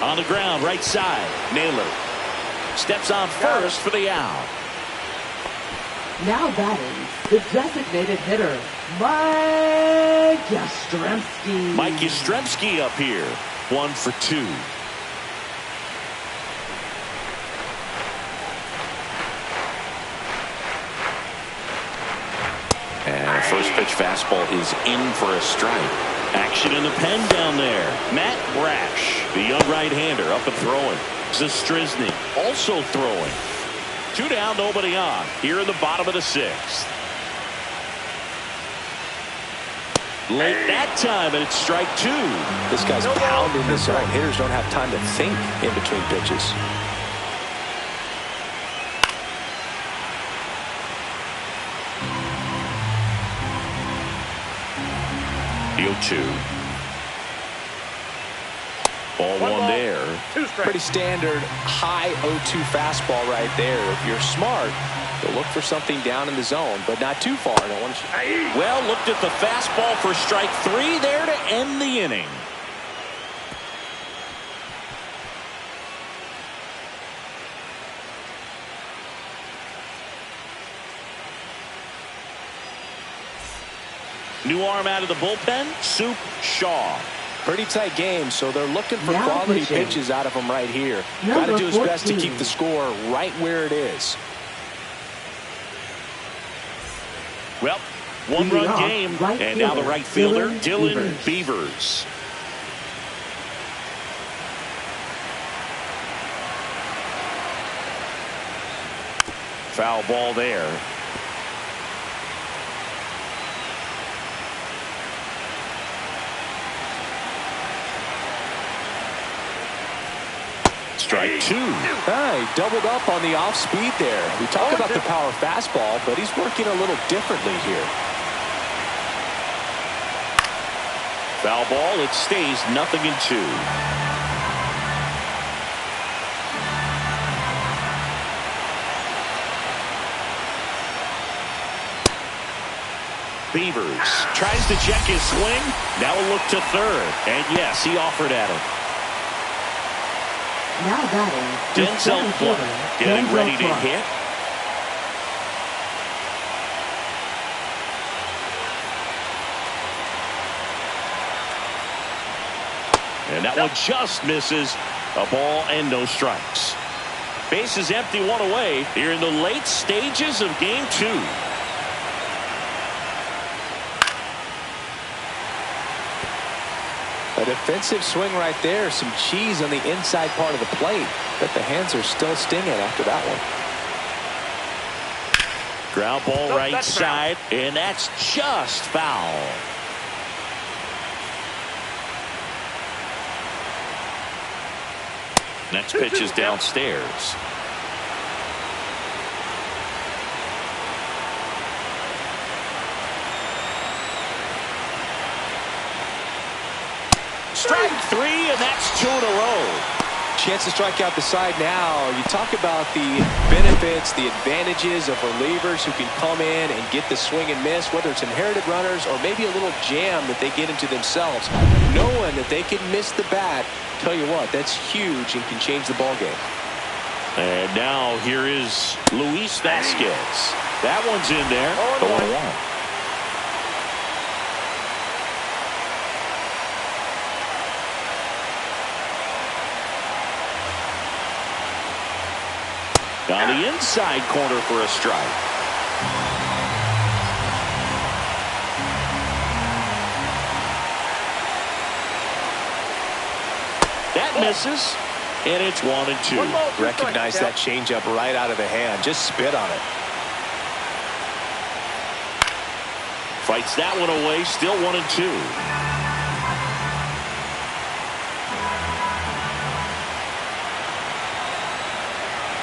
On the ground, right side, Naylor steps on first for the out. Now batting, the designated hitter, Mike Yastrzemski. Mike Yastrzemski up here, 1 for 2. And first pitch fastball is in for a strike. Action in the pen down there. Matt Brash, the young right-hander, up and throwing. Zastryzny also throwing. 2 down, nobody on. Here in the bottom of the sixth. Late that time, and it's strike 2. This guy's pounding the zone. Hitters don't have time to think in between pitches. The 0-2. Ball one there. Pretty standard high 0-2 fastball right there. If you're smart, you'll look for something down in the zone, but not too far. Well, looked at the fastball for strike 3 there to end the inning. New arm out of the bullpen, Soup Shaw. Pretty tight game, so they're looking for quality pitches out of him right here. Got to do his best to keep the score right where it is. Well, one-run game, and now the right fielder, Dylan Beavers. Foul ball there. Strike two. He doubled up on the off speed there. We talk about the power fastball, but he's working a little differently here. Foul ball. It stays 0-2. Beavers tries to check his swing. Now a look to third. And yes, he offered at him. Now batting, Denzel Clark getting ready to hit. And that one just misses. A ball and no strikes. Base is empty, one away here in the late stages of game 2. A defensive swing right there. Some cheese on the inside part of the plate. But the hands are still stinging after that one. Ground ball right side. And that's just foul. Next pitch is downstairs. Strike 3, and that's 2 in a row. Chance to strike out the side now. You talk about the benefits, the advantages of relievers who can come in and get the swing and miss, whether it's inherited runners or maybe a little jam that they get into themselves. Knowing that they can miss the bat, tell you what, that's huge and can change the ball game. And now here is Luis Vasquez. That one's in there. 0-1. On the inside corner for a strike. That misses, and it's 1-2. Recognize that changeup right out of the hand. Just spit on it. Fights that one away, still 1-2.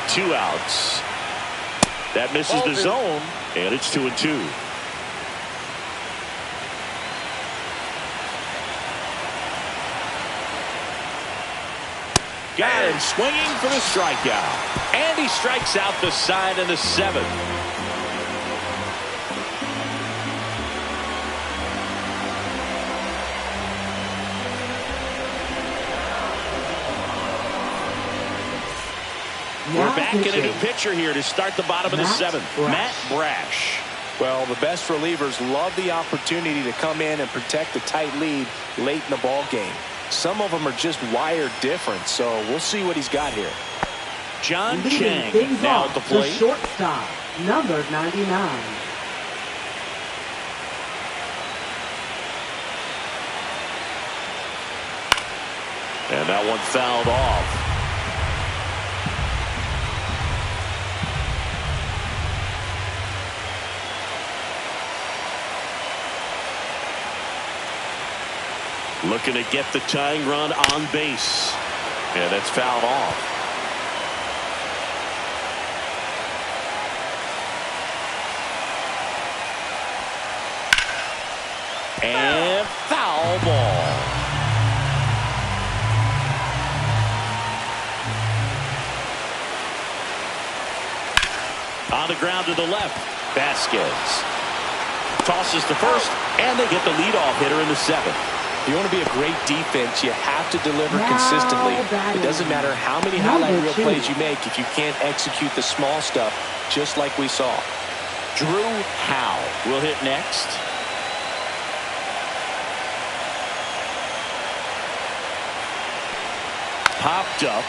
2 outs. That misses the zone, and it's 2-2. Got him swinging for the strikeout. And he strikes out the side in the 7th. We're back in a new pitcher here to start the bottom of the 7th. Matt Brash. Well, the best relievers love the opportunity to come in and protect a tight lead late in the ball game. Some of them are just wired different, so we'll see what he's got here. John Chang now at the plate. The shortstop, number 99. And that one fouled off. Looking to get the tying run on base. And that's fouled off. And foul ball. On the ground to the left. Vasquez tosses to first, and they get the leadoff hitter in the 7th. If you want to be a great defense, you have to deliver consistently. It doesn't matter how many highlight reel plays you make if you can't execute the small stuff, just like we saw. Drew Howe will hit next. Popped up.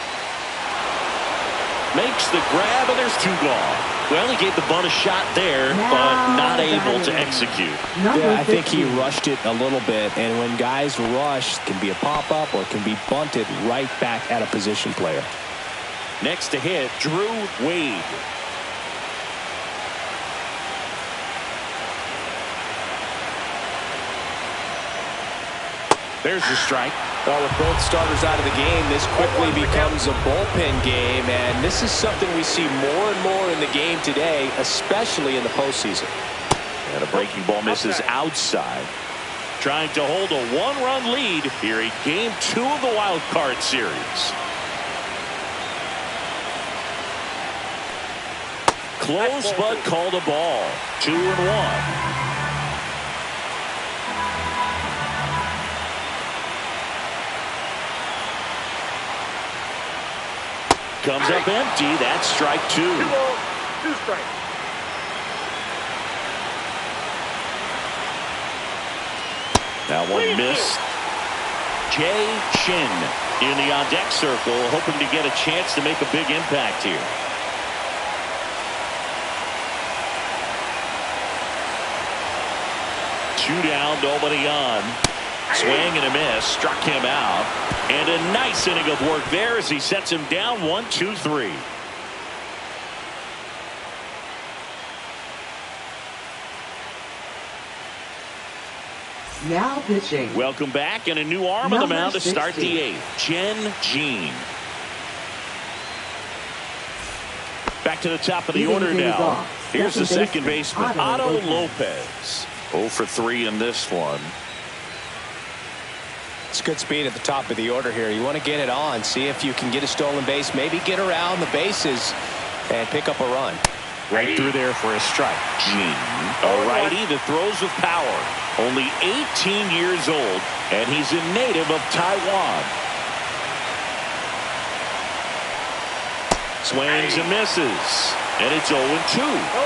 Makes the grab, and there's 2 gone. Well, he gave the bunt a shot there, but not able to execute. Yeah, I think he rushed it a little bit, and when guys rush, it can be a pop-up or it can be bunted right back at a position player. Next to hit, Drew Wade. There's the strike. Well, with both starters out of the game, this quickly becomes a bullpen game, and this is something we see more and more in the game today, especially in the postseason. And a breaking ball misses outside. Trying to hold a one-run lead here in Game 2 of the wild card series. Close, but called a ball. 2-1. Comes up empty. That's strike 2. 2 balls, 2 strikes. That one missed. Jay Shin in the on-deck circle, hoping to get a chance to make a big impact here. Two down, nobody on. Swing and a miss, struck him out. And a nice inning of work there as he sets him down 1-2-3. Now pitching. Welcome back, and a new arm on the mound to start 60. the 8th. Jen Jean. Back to the top of the order now. Here's the second baseman, Otto Lopez. 0 for 3 in this one. It's good speed at the top of the order here. You want to get it on, see if you can get a stolen base, maybe get around the bases and pick up a run. Right through there for a strike. Jean, a righty that throws with power. Only 18 years old, and he's a native of Taiwan. Swings and misses, and it's 0-2.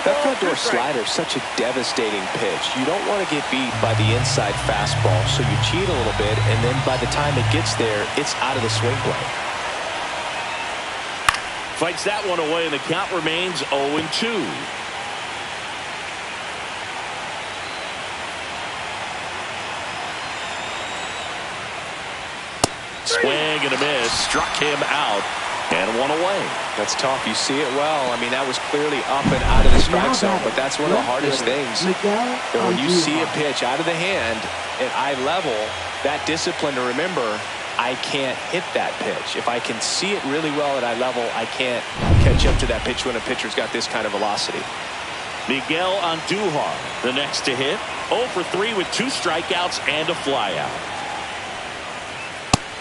That front door slider is such a devastating pitch. You don't want to get beat by the inside fastball, so you cheat a little bit, and then by the time it gets there, it's out of the swing plane. Fights that one away, and the count remains 0-2. Swing and a miss, struck him out, and one away. That's tough. You see it well. I mean, that was clearly up and out of the strike zone, but that's one of the hardest things. And when you see a pitch out of the hand at eye level, that discipline to remember, I can't hit that pitch. If I can see it really well at eye level, I can't catch up to that pitch when a pitcher's got this kind of velocity. Miguel Andujar, the next to hit. 0 for 3 with 2 strikeouts and a flyout.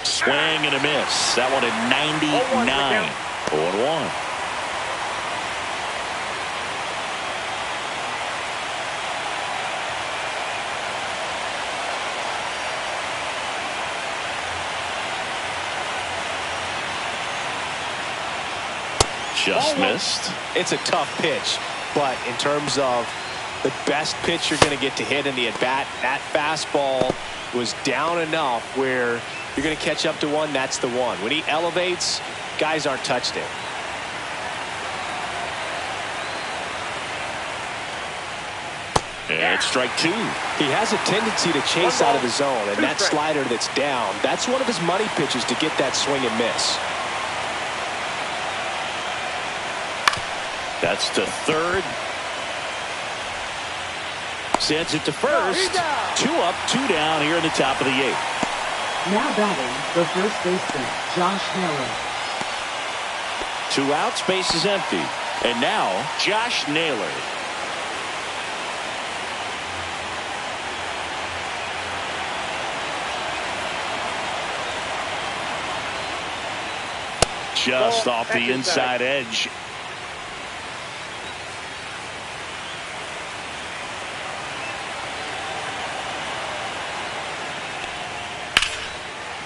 Swing and a miss. That one at 99. 0-1. Just missed. It's a tough pitch, but in terms of the best pitch you're going to get to hit in the at-bat, that fastball was down enough where you're going to catch up to one. That's the one. When he elevates, guys aren't touched it. And it's strike 2. He has a tendency to chase out of the zone, and that slider that's down, that's one of his money pitches to get that swing and miss. That's to third. Sends it to first. 2 up, 2 down here in the top of the 8th. Now batting the first baseman, Josh Naylor. 2 outs, base is empty. And now, Josh Naylor. Just off the inside edge.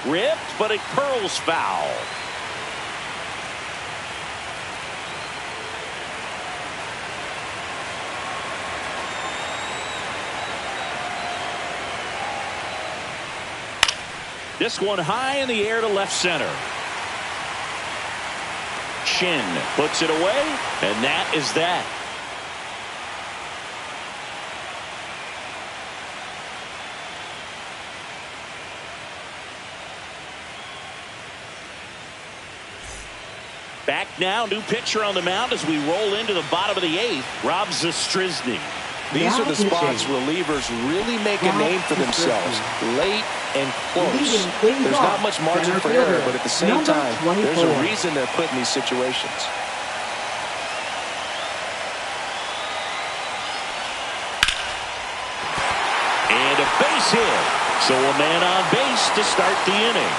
Ripped, but it curls foul. This one high in the air to left center. Shin puts it away, and that is that. Back now, new pitcher on the mound as we roll into the bottom of the 8th, Rob Zastryzny. These are the spots relievers really make a name for themselves. Late and close. There's not much margin for error, but at the same time, there's a reason they're put in these situations. And a base hit. So a man on base to start the inning.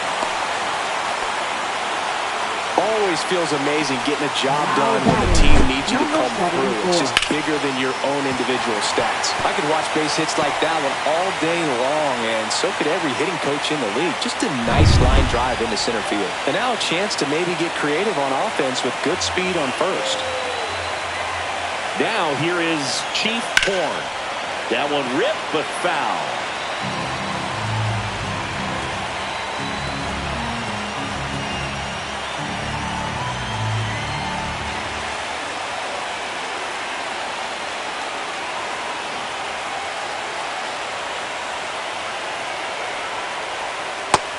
Always feels amazing getting a job done when the team needs you to come through. It's just bigger than your own individual stats. I could watch base hits like that one all day long, and so could every hitting coach in the league. Just a nice line drive into center field. And now a chance to maybe get creative on offense with good speed on first. Now here is Chief Horn. That one ripped but foul.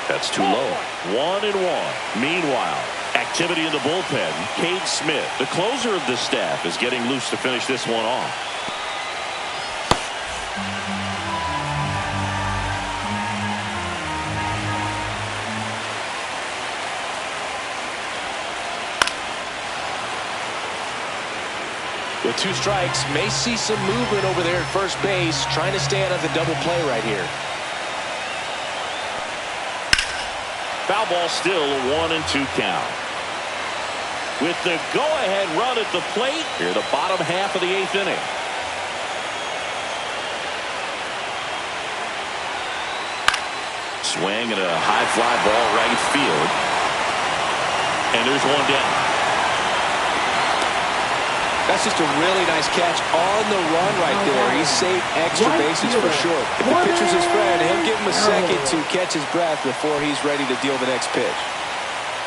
That's too low. 1-1. Meanwhile, activity in the bullpen. Cade Smith, the closer of the staff, is getting loose to finish this one off. With 2 strikes, may see some movement over there at first base, trying to stay out of the double play right here. Foul ball, still a 1-2 count. With the go-ahead run at the plate, here the bottom half of the 8th inning. Swing and a high fly ball right field. And there's one down. That's just a really nice catch on the run right there. He saved extra bases for sure. If the pitcher's his friend, he'll give him a second to catch his breath before he's ready to deal the next pitch.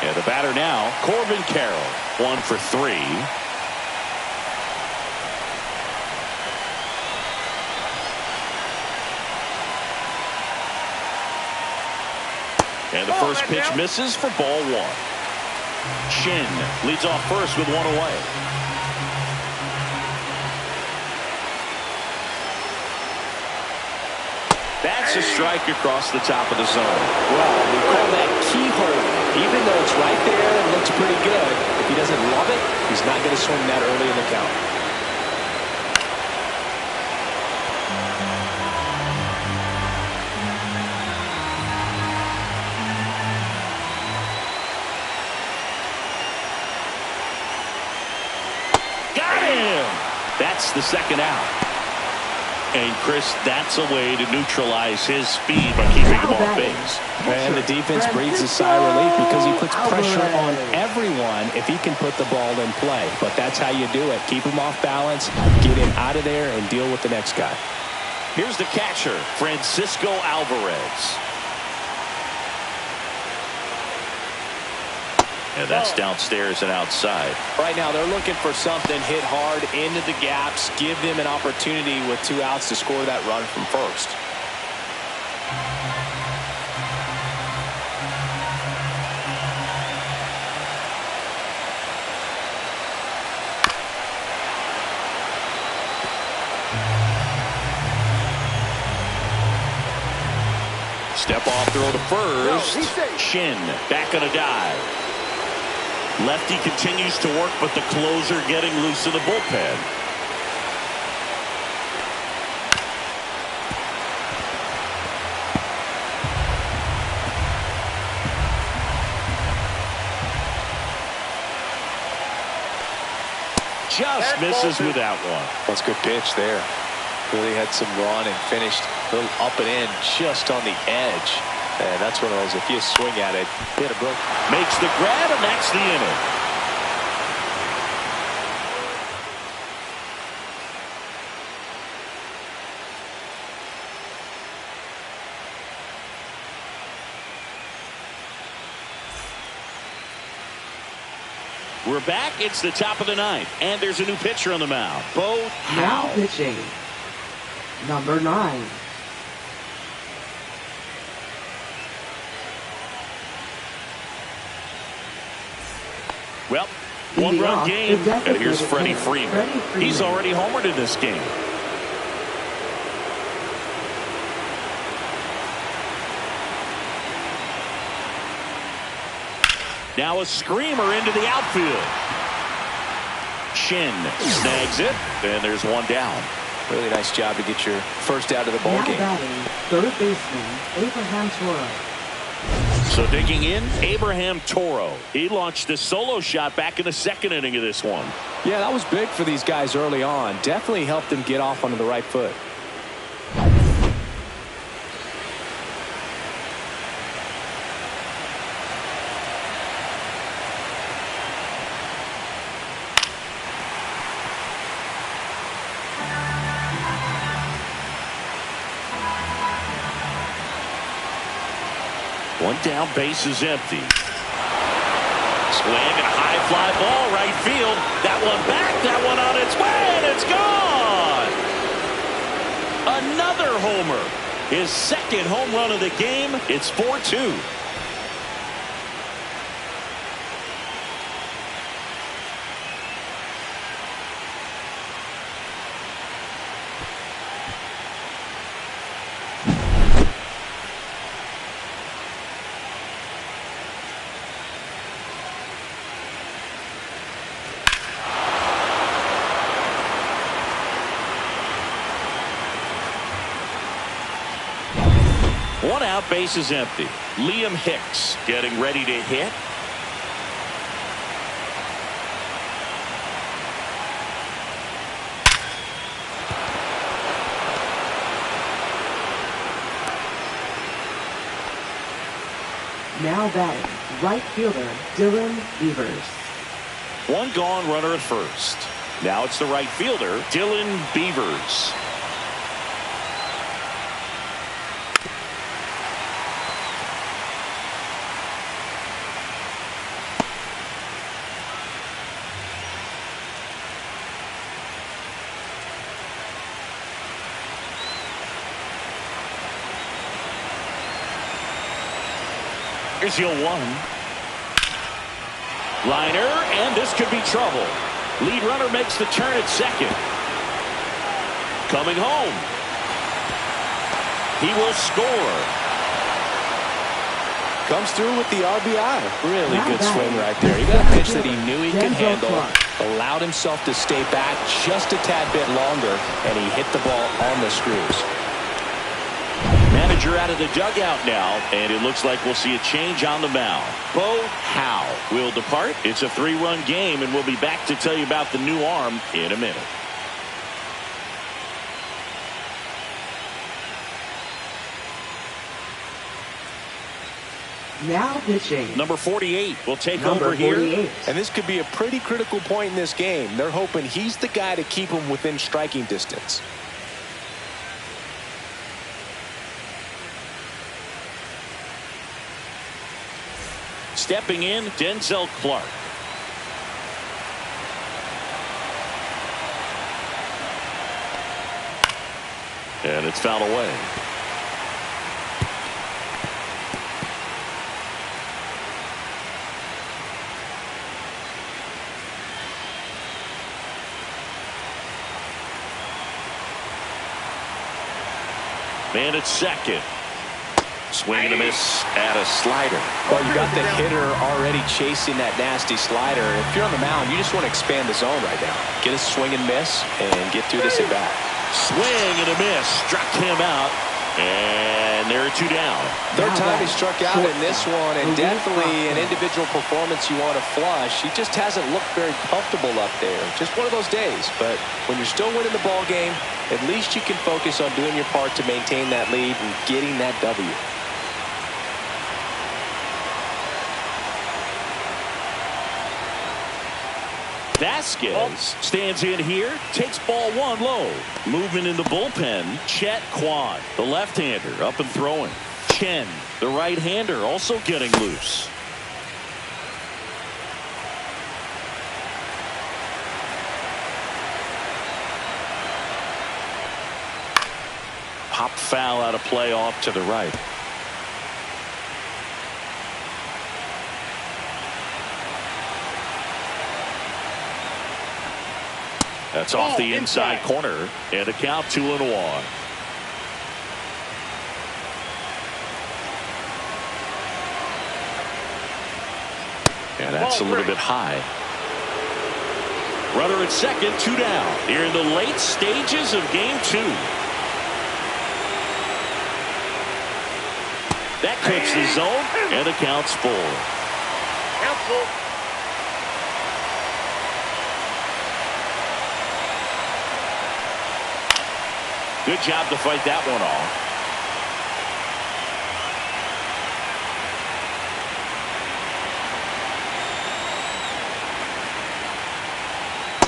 And the batter now, Corbin Carroll, 1 for 3. And the first pitch misses for ball 1. Shin leads off first with 1 away. That's a strike across the top of the zone. Well, we call that keyhole. Even though it's right there and looks pretty good, if he doesn't love it, he's not going to swing that early in the count. Got him! That's the second out. And, Chris, that's a way to neutralize his speed by keeping him off base. And the defense breathes a sigh of relief because he puts pressure on everyone if he can put the ball in play. But that's how you do it. Keep him off balance, get him out of there, and deal with the next guy. Here's the catcher, Francisco Alvarez. And that's downstairs and outside. Right now they're looking for something, hit hard into the gaps, give them an opportunity with 2 outs to score that run from first. Step off throw to first. Shin back on a dive. Lefty continues to work, but the closer getting loose in the bullpen. Just misses with that one. That's a good pitch there. Really had some run and finished a little up and in just on the edge. And that's one of those, if you swing at it, hit a broke. Makes the grab, and that's the inning. We're back. It's the top of the 9th, and there's a new pitcher on the mound. Bo Now Howe. pitching, number 9. Well, 1-run game, and here's Freddie Freeman. He's already homered in this game. Now a screamer into the outfield. Shin snags it, and there's one down. Really nice job to get your first out of the ball Now game. batting, third baseman, Abraham Toro. So digging in, Abraham Toro. He launched a solo shot back in the second inning of this one. Yeah, that was big for these guys early on. Definitely helped them get off onto the right foot. One down, base is empty. Swing and a high fly ball right field. That one back, that one on its way, and it's gone. Another homer. His second home run of the game. It's 4-2. One out, base is empty. Liam Hicks getting ready to hit. Now batting, right fielder, Dylan Beavers. One gone, runner at first. Now it's the right fielder, Dylan Beavers. Here's your one. Liner, and this could be trouble. Lead runner makes the turn at second. Coming home. He will score. Comes through with the RBI. Really good swing right there. He got a pitch that he knew he could handle. Allowed himself to stay back just a tad bit longer, and he hit the ball on the screws. Manager out of the dugout now, and it looks like we'll see a change on the mound. Bo Howe will depart. It's a 3-run game, and we'll be back to tell you about the new arm in a minute. Now pitching. Number 48 will take over here. And this could be a pretty critical point in this game. They're hoping he's the guy to keep him within striking distance. Stepping in, Denzel Clark. And it's fouled away. Man at second. Swing and a miss at a slider. Well, you got the hitter already chasing that nasty slider. If you're on the mound, you just want to expand the zone right now. Get a swing and miss and get through this at bat. Swing and a miss. Struck him out. And there are two down. Third time he struck out in this one, and definitely an individual performance you want to flush. He just hasn't looked very comfortable up there. Just one of those days. But when you're still winning the ball game, at least you can focus on doing your part to maintain that lead and getting that W. Vasquez stands in here, takes ball one low. Moving in the bullpen, Chet Kwan, the left-hander, up and throwing. Chen, the right-hander, also getting loose. Pop foul out of play off to the right. That's off the inside corner, and a count 2-1. a little bit high. Runner at second, 2 down. Here in the late stages of game 2. That clips the zone, and the count's full. Count full. Good job to fight that one off.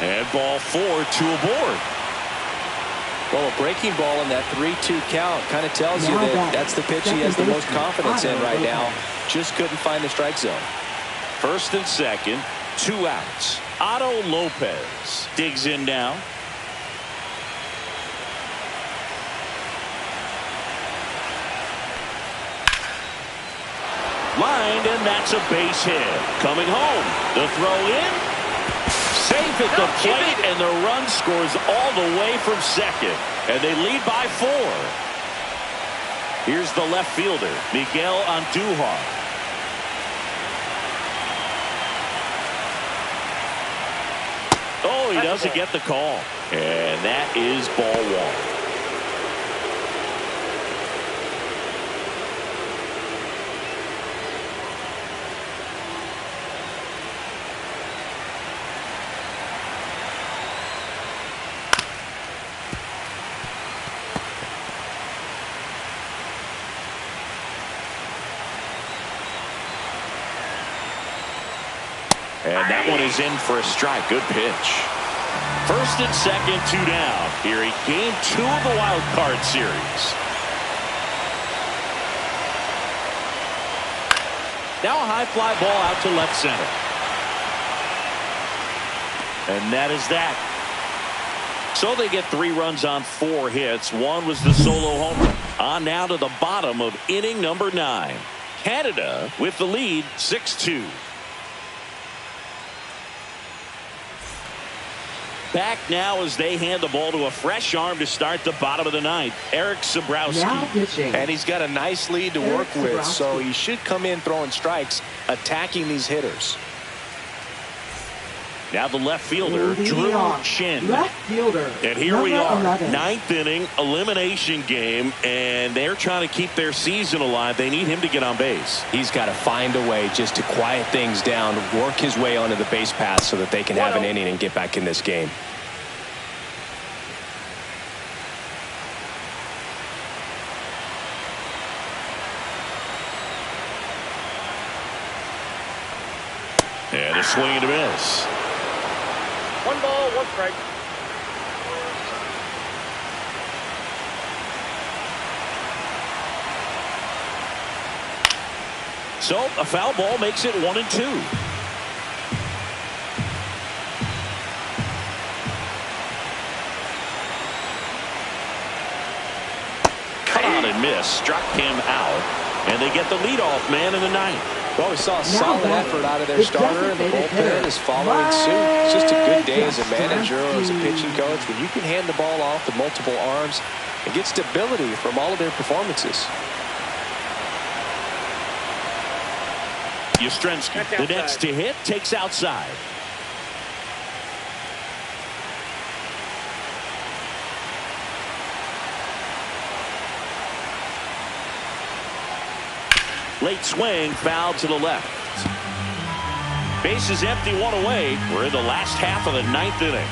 And ball 4, 2 aboard. Well, a breaking ball in that 3-2 count kind of tells you that that's the pitch he has the most confidence in right now. Just couldn't find the strike zone. First and second, 2 outs. Otto Lopez digs in now. Lined, and that's a base hit. Coming home. The throw in. Safe at the plate, and the run scores all the way from second. And they lead by 4. Here's the left fielder, Miguel Andujar. Oh, he doesn't get the call. And that is ball 1. And that one is in for a strike. Good pitch. First and second, 2 down. Here in game 2 of the wild card series. Now a high fly ball out to left center. And that is that. So they get 3 runs on 4 hits. One was the solo homer. On now to the bottom of inning number 9. Canada with the lead, 6-2. Back now as they hand the ball to a fresh arm to start the bottom of the 9th. Eric Sabrowski. And he's got a nice lead to work with, so he should come in throwing strikes, attacking these hitters. Now the left fielder, Drew Shin. Left fielder. And here we are, 9th inning, elimination game, and they're trying to keep their season alive. They need him to get on base. He's got to find a way just to quiet things down, work his way onto the base path so that they can have an inning and get back in this game. And a swing and a miss. 1 ball, 1 strike. So a foul ball makes it 1-2. Cut on and miss, struck him out, and they get the leadoff man in the 9th. Well, we saw a solid effort out of their starter, and the bullpen is following suit. It's just a good day as a manager or as a pitching coach when you can hand the ball off to multiple arms and get stability from all of their performances. Yastrzemski, the next to hit, takes outside. Late swing, foul to the left. Bases empty, 1 away. We're in the last half of the 9th inning.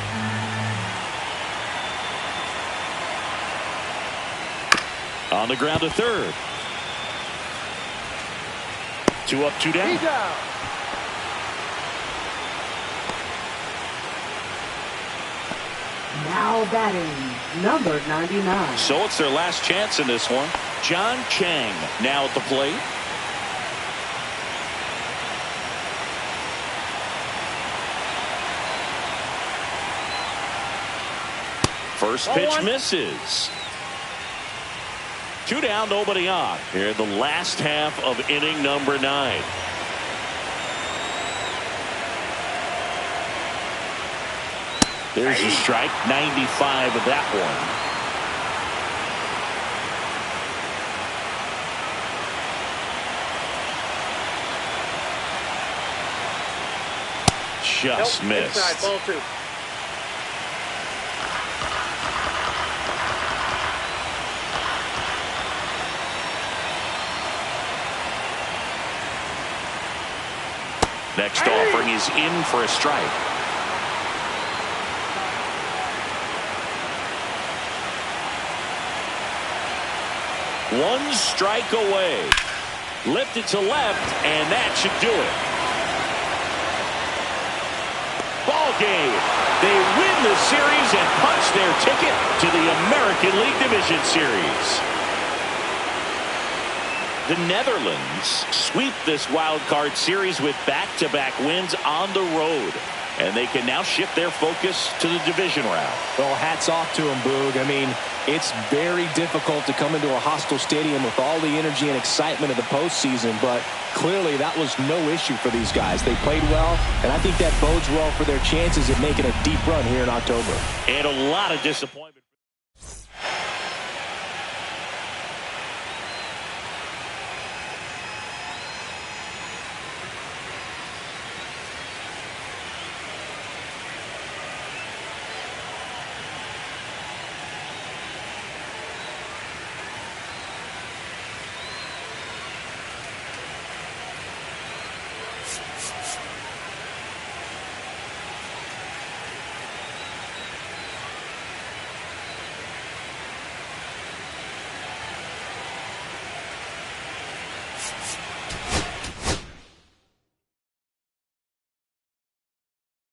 On the ground to third. 2 up, 2 down. He's out. Now batting, number 99. So it's their last chance in this one. John Chang now at the plate. First pitch misses. 2 down, nobody on. Here in the last half of inning number 9. There's a strike, 95 of that one. just missed. Inside, ball 2. Next offering is in for a strike. One strike away. Lifted to left, and that should do it. Ball game. They win the series and punch their ticket to the American League Division Series. The Netherlands sweep this wild card series with back-to-back wins on the road. And they can now shift their focus to the division round. Well, hats off to him, Boog. I mean, it's very difficult to come into a hostile stadium with all the energy and excitement of the postseason, but clearly that was no issue for these guys. They played well, and I think that bodes well for their chances at making a deep run here in October. And a lot of disappointment.